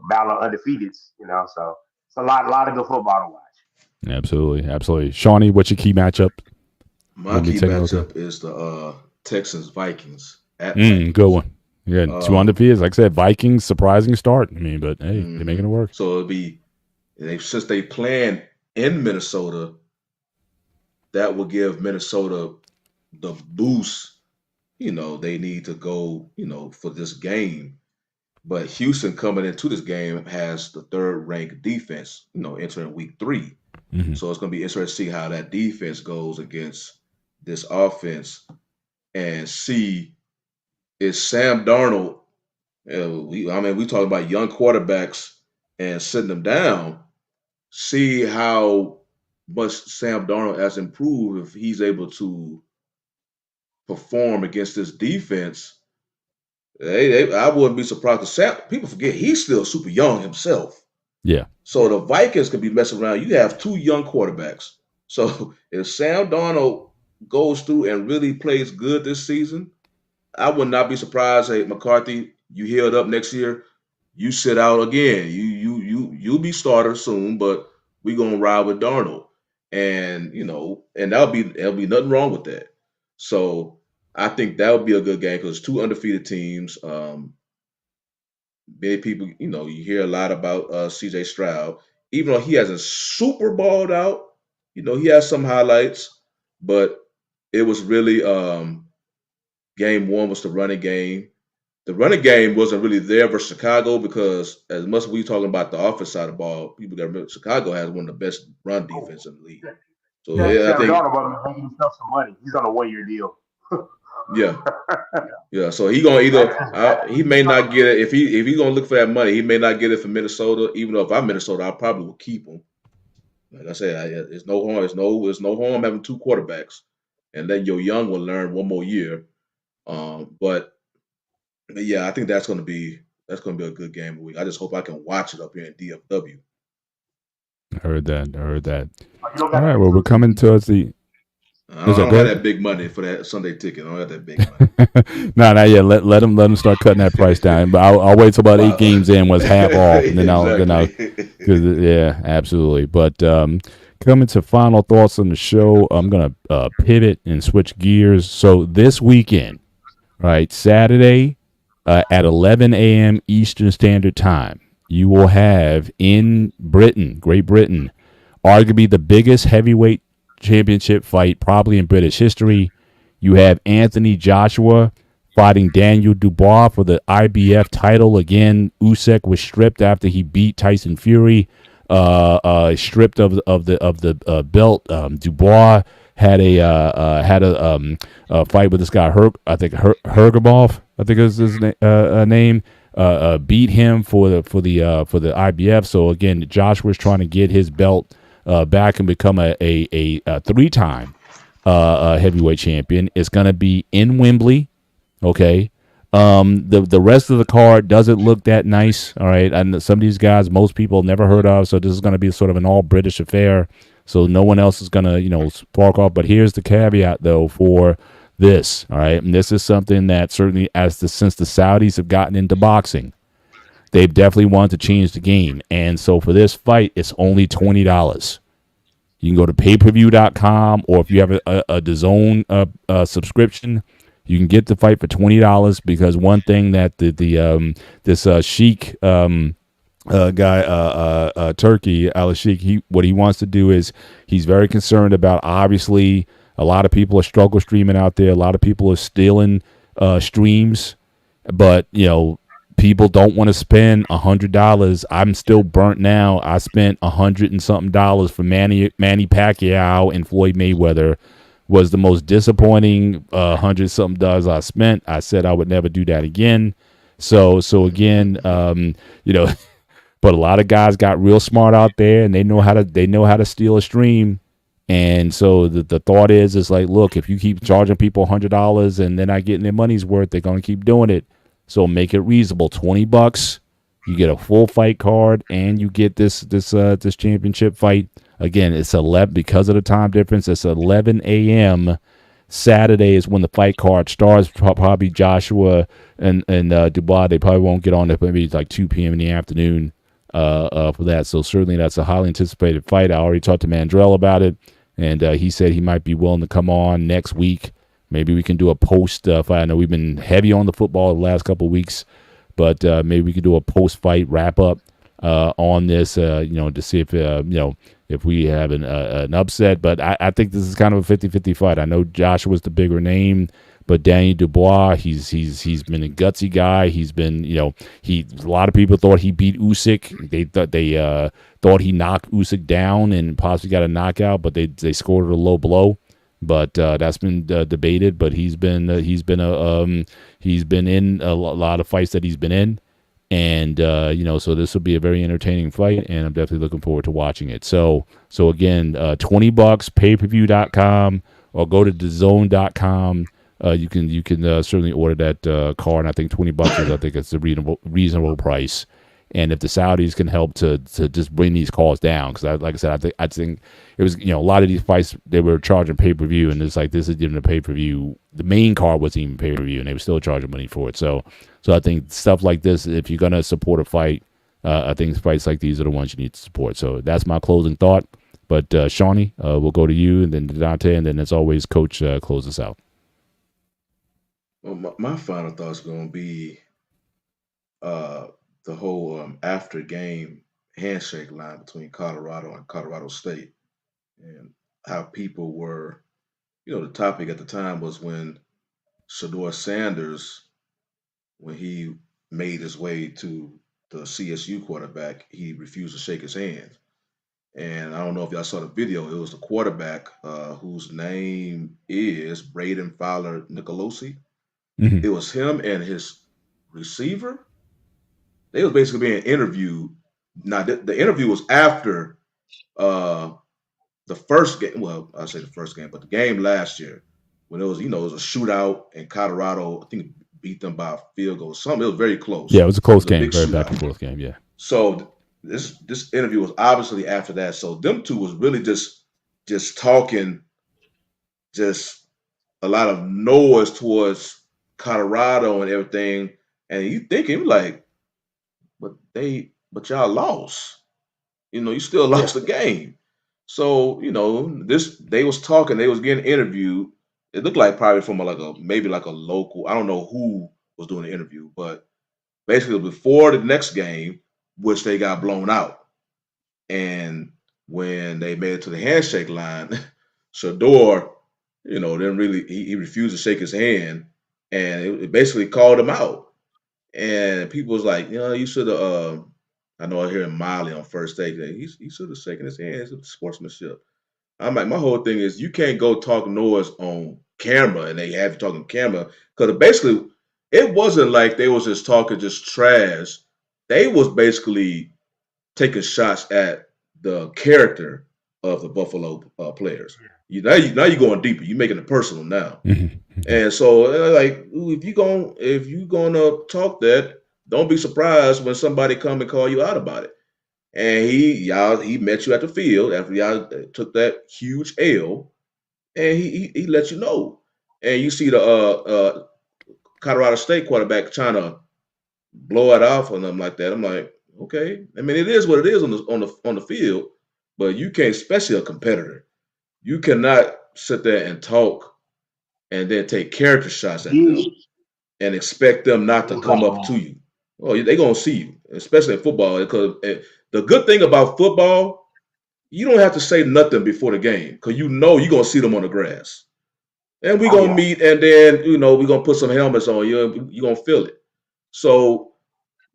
battle undefeated, so it's a lot of good football to watch. Absolutely. Shawnee, what's your key matchup? My key matchup is the Texans-Vikings. Good one. Yeah, 2 undefeated. Like I said, Vikings, surprising start. I mean, but hey, they're making it work. So it'll be, since they playing in Minnesota, that will give Minnesota the boost, they need to go, for this game. But Houston coming into this game has the 3rd ranked defense, entering week 3. So it's going to be interesting to see how that defense goes against this offense and see is Sam Darnold. We talking about young quarterbacks and sitting them down. See how much Sam Darnold has improved if he's able to perform against this defense. I wouldn't be surprised. People forget he's still super young himself. Yeah. So the Vikings could be messing around. You have 2 young quarterbacks. So if Sam Darnold goes through and really plays good this season, I would not be surprised. Hey, McCarthy, you healed up next year. You sit out again. You'll be starter soon, but we're gonna ride with Darnold. And and there'll be nothing wrong with that. So I think that would be a good game because 2 undefeated teams. Many people, you hear a lot about CJ Stroud, even though he hasn't super balled out. He has some highlights, but it was really game 1 was the running game. The running game wasn't really there versus Chicago because as much as we talking about the offense side of the ball, people got to remember Chicago has one of the best run defense in the league. So I think making himself some money. He's on a 1-year deal. Yeah. So he gonna he may not get it if he's gonna look for that money. He may not get it from Minnesota. Even though if I'm Minnesota, I probably will keep him. Like I said, it's no harm. It's no harm having 2 quarterbacks, and then your young will learn 1 more year. But yeah, I think that's gonna be a good game of the week. I just hope I can watch it up here in DFW. I heard that. All right, well, we're coming towards the. I don't have that big money for that Sunday ticket. I don't have that big money. No, not yet. Let them start cutting that price down. But I'll wait till about 8 games in when it's half off, and then yeah, absolutely. But coming to final thoughts on the show, I'm gonna pivot and switch gears. So this weekend, right, Saturday at 11 a.m. Eastern Standard Time, you will have in Great Britain, arguably the biggest heavyweight championship fight probably in British history. You have Anthony Joshua fighting Daniel Dubois for the IBF title. Again, Usyk was stripped after he beat Tyson Fury. Stripped of the belt. Dubois had a fight with this guy Hergabov, I think is his name. Beat him for the IBF. So again, Joshua's trying to get his belt back and become a 3-time heavyweight champion. It's going to be in Wembley. Okay. The rest of the card doesn't look that nice. All right. And some of these guys, most people never heard of. So this is going to be sort of an all British affair. So no one else is going to, spark off. But here's the caveat, though, for this. All right. And this is something that certainly, since the Saudis have gotten into boxing, they've definitely wanted to change the game. And so for this fight, it's only $20. You can go to payperview.com, or if you have a DAZN subscription, you can get the fight for $20, because one thing that this Sheikh guy, Turkey, Al Sheikh, what he wants to do is he's very concerned about, obviously, a lot of people are struggle streaming out there. A lot of people are stealing streams, but, people don't want to spend $100. I'm still burnt now. I spent $100 and something for Manny Pacquiao and Floyd Mayweather. Was the most disappointing $100 something I spent. I said I would never do that again. So again, but a lot of guys got real smart out there, and they know how to steal a stream. And so the thought is like, look, if you keep charging people $100 and they're not getting their money's worth, they're gonna keep doing it. So make it reasonable. $20, you get a full fight card, and you get this championship fight. Again, it's 11 because of the time difference. It's 11 a.m. Saturday is when the fight card starts. Probably Joshua and Dubois, they probably won't get on there. Maybe it's like 2 p.m. in the afternoon for that. So certainly that's a highly anticipated fight. I already talked to Mandrell about it, and he said he might be willing to come on next week. Maybe we can do a post fight. I know we've been heavy on the football the last couple of weeks, but maybe we could do a post fight wrap up on this. To see if we have an upset. But I think this is kind of a 50-50 fight. I know Joshua's the bigger name, but Daniel Dubois, he's been a gutsy guy. He's been, a lot of people thought he beat Usyk. They thought he knocked Usyk down and possibly got a knockout, but they scored a low blow. But that's been debated. But he's been in a lot of fights that he's been in, and so this will be a very entertaining fight, and I'm definitely looking forward to watching it. So again, $20, payperview.com, or go to DAZN.com. You can certainly order that card. And I think $20 is, I think it's a reasonable price. And if the Saudis can help to just bring these costs down, because like I said, I think it was, a lot of these fights, they were charging pay-per-view, and it's like, this is even a pay-per-view. The main card wasn't even pay-per-view, and they were still charging money for it. So I think stuff like this, if you're going to support a fight, I think fights like these are the ones you need to support. So that's my closing thought. But Shawnee, we'll go to you, and then to Dante, and then as always, Coach, close us out. Well, my final thoughts going to be the whole after game handshake line between Colorado and Colorado State, and how people were, the topic at the time was when Shedeur Sanders, when he made his way to the CSU quarterback, he refused to shake his hand. And I don't know if y'all saw the video. It was the quarterback whose name is Braden Fowler Nicolosi. Mm-hmm. It was him and his receiver. They was basically being interviewed. Now, the interview was after the first game. Well, I say the first game, but the game last year when it was, it was a shootout and Colorado, I think, beat them by a field goal or something. It was very close. Yeah, it was a close game, very shootout. back and forth game. Yeah. So this interview was obviously after that. So them two was really just talking, just a lot of noise towards Colorado and everything. And you thinking like, but y'all lost. You still lost the game. So, they was talking, they was getting interviewed. It looked like probably from maybe like a local, I don't know who was doing the interview, but basically before the next game, which they got blown out. And when they made it to the handshake line, Shedeur Didn't really. He refused to shake his hand, and it basically called him out. And people was like, you should have. I know I hear Miley on first take. He should have shaken his hand. It's sportsmanship. I'm like, my whole thing is you can't go talk noise on camera and they have you talking camera because basically it wasn't like they was just talking just trash. They was basically taking shots at the character of the Buffalo players. Now you're going deeper. You're making it personal now. And so like if you gonna talk that, don't be surprised when somebody come and call you out about it. And he met you at the field after y'all took that huge L, and he let you know. And you see the Colorado State quarterback trying to blow it off on them like that. I'm like, okay. I mean, it is what it is on the field, but you can't, especially a competitor. You cannot sit there and talk and then take character shots at them and expect them not to come up to you. Oh, they're gonna see you, especially in football. Because the good thing about football, you don't have to say nothing before the game because you're gonna see them on the grass, and we're gonna meet, and then we're gonna put some helmets on you, and you're gonna feel it. So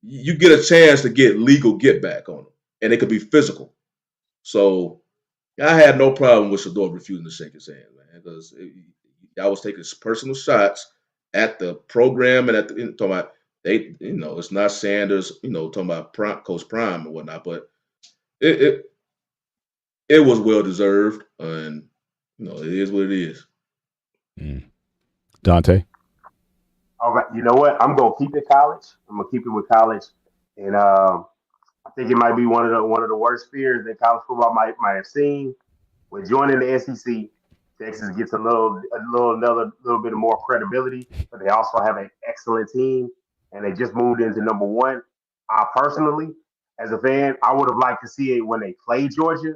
you get a chance to get legal get back on them, and it could be physical. So I had no problem with Shador refusing to shake his hand, man, because I was taking personal shots at the program and talking about it's not Sanders, talking about Coach Prime and whatnot, but it was well deserved, and it is what it is. Dante. All right, you know what? I'm gonna keep it college. I'm gonna keep it with college, and I think it might be one of the worst fears that college football might have seen. With joining the SEC, Texas gets a little bit of more credibility, but they also have an excellent team, and they just moved into number one. I personally, as a fan, I would have liked to see it when they played Georgia,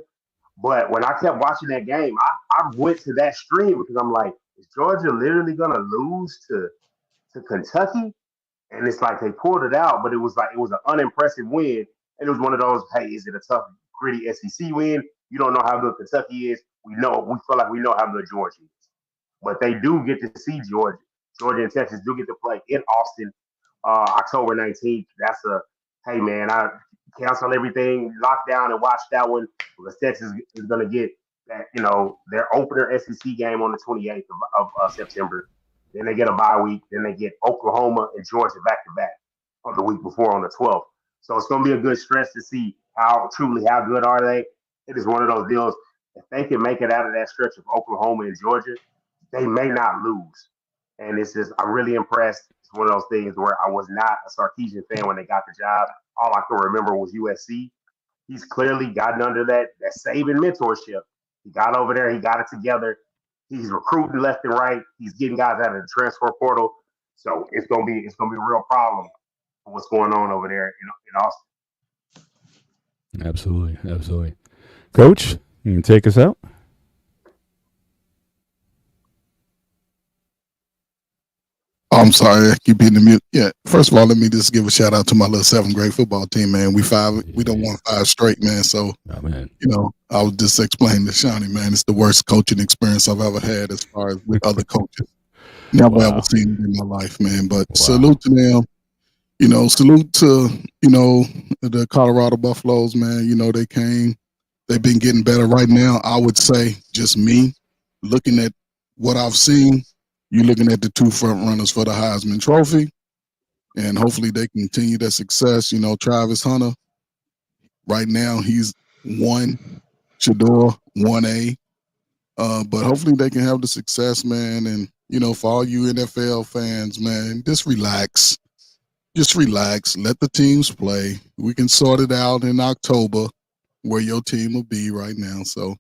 but when I kept watching that game, I went to that stream because I'm like, is Georgia literally gonna lose to Kentucky? And it's like they pulled it out, but it was an unimpressive win. And it was one of those, hey, is it a tough, gritty SEC win? You don't know how good Kentucky is. We feel like we know how good Georgia is. But they do get to see Georgia. Georgia and Texas do get to play in Austin October 19th. That's hey, man, I cancel everything, lock down and watch that one because Texas is going to get that, their opener SEC game on the 28th of September. Then they get a bye week. Then they get Oklahoma and Georgia back to back on the week before on the 12th. So it's going to be a good stretch to see how good are they. It is one of those deals. If they can make it out of that stretch of Oklahoma and Georgia, they may not lose. And it's just, I'm really impressed. It's one of those things where I was not a Sarkisian fan when they got the job. All I can remember was USC. He's clearly gotten under that Saban mentorship. He got over there. He got it together. He's recruiting left and right. He's getting guys out of the transfer portal. So it's gonna be a real problem for what's going on over there in Austin. Absolutely. Coach, you can take us out. I'm sorry, I keep hitting the mute. Yeah, first of all, let me just give a shout out to my little 7th grade football team, man. We don't want 5 straight, man. So, I was just explaining to Shawnee, man, it's the worst coaching experience I've ever had as far as with other coaches. Never ever seen it in my life, man. But salute to them. Salute to, the Colorado Buffaloes, man. They came. They've been getting better right now. I would say just me looking at what I've seen, you're looking at the 2 front runners for the Heisman Trophy, and hopefully they continue their success. Travis Hunter, right now he's 1, Shador 1A, but hopefully they can have the success, man. And for all you NFL fans, man, just relax. Let the teams play. We can sort it out in October where your team will be right now. So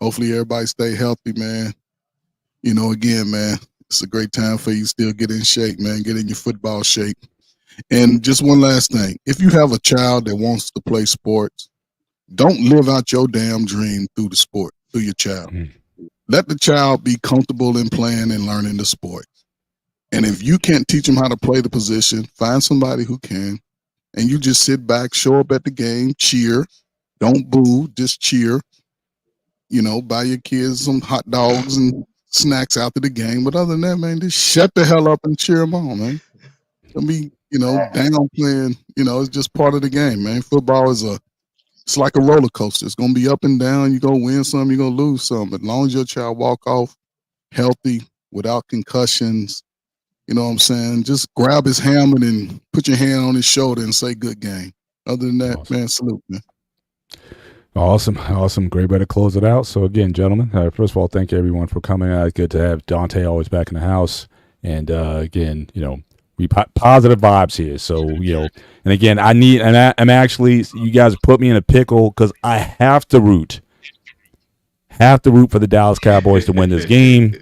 hopefully everybody stay healthy, man. Again, man, it's a great time for you to still get in shape, man. Get in your football shape. And just one last thing. If you have a child that wants to play sports, don't live out your damn dream through your child. Let the child be comfortable in playing and learning the sport. And if you can't teach them how to play the position, find somebody who can. And you just sit back, show up at the game, cheer. Don't boo, just cheer. Buy your kids some hot dogs and snacks after the game. But other than that, man, just shut the hell up and cheer them on, man. Don't be, down playing. It's just part of the game, man. Football it's like a roller coaster. It's gonna be up and down. You're gonna win some, you're gonna lose some. But as long as your child walk off healthy, without concussions, you know what I'm saying? Just grab his helmet and put your hand on his shoulder and say good game. Other than that, man, salute, man. Awesome. Great way to close it out. So again, gentlemen, first of all, thank you everyone for coming out. Good to have Dante always back in the house. And again, we positive vibes here. So, and again, I'm actually, you guys put me in a pickle because I have to root for the Dallas Cowboys to win this game.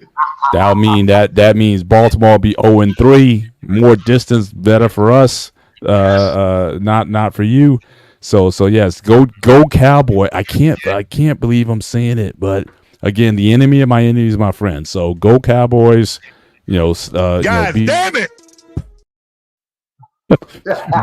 That means Baltimore will be 0-3, more distance, better for us, not for you. So yes, go Cowboy. I can't believe I'm saying it, but again, the enemy of my enemy is my friend. So go Cowboys. Guys, damn it!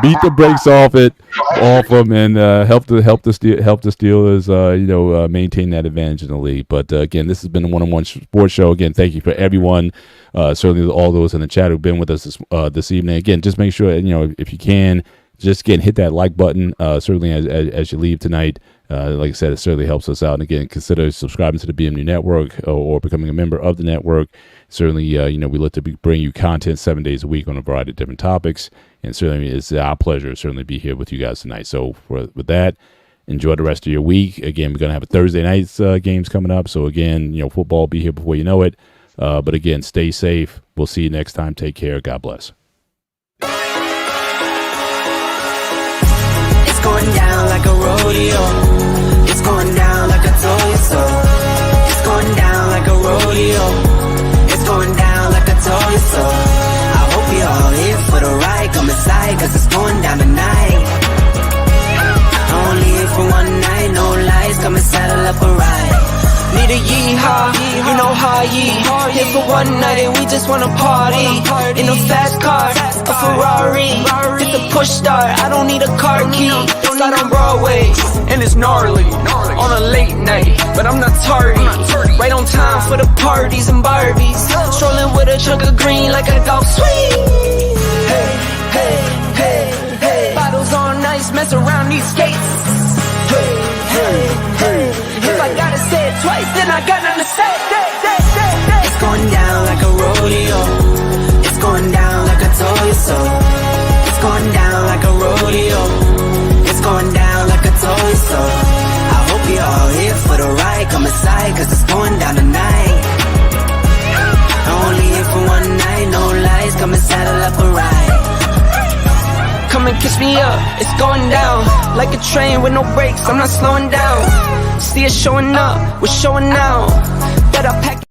Beat the brakes off them and help the Steelers maintain that advantage in the league. But again, this has been a one-on-one sports show. Again, thank you for everyone, certainly all those in the chat who've been with us this evening. Again, just make sure if you can, just again hit that like button. Certainly as you leave tonight. Like I said, it certainly helps us out. And again, consider subscribing to the BMU Network or becoming a member of the network. Certainly, we look to bring you content 7 days a week on a variety of different topics. And certainly, it's our pleasure to certainly be here with you guys tonight. So with that, enjoy the rest of your week. Again, we're going to have a Thursday night's games coming up. So again, football will be here before you know it. But again, stay safe. We'll see you next time. Take care. God bless. It's going down like a rodeo. It's going down like I told you so. It's going down like a rodeo. It's going down like I told you so. I hope you all here for the ride. Come inside, cause it's going down tonight. Only here for one night, no lies. Come and saddle up a ride. Need a yeehaw, you know how here for one night and we just wanna party. In a fast car, a Ferrari. It's a push start, I don't need a car key. Slide on Broadway, and it's gnarly. On a late night, but I'm not tardy. Right on time for the parties and Barbies. Strolling with a chunk of green like a golf swing. Hey. Bottles on ice, mess around these skates. If I gotta say it twice, then I got nothing to say. It's going down like a rodeo. It's going down like I told you so. It's going down like a rodeo. It's going down like I told you so. I hope you're all here for the ride. Come inside, cause it's going down tonight. Only here for one night, no lies. Come and saddle up a ride. Come and kiss me up, it's going down. Like a train with no brakes, I'm not slowing down. See it showing up, we're showing now. Better pack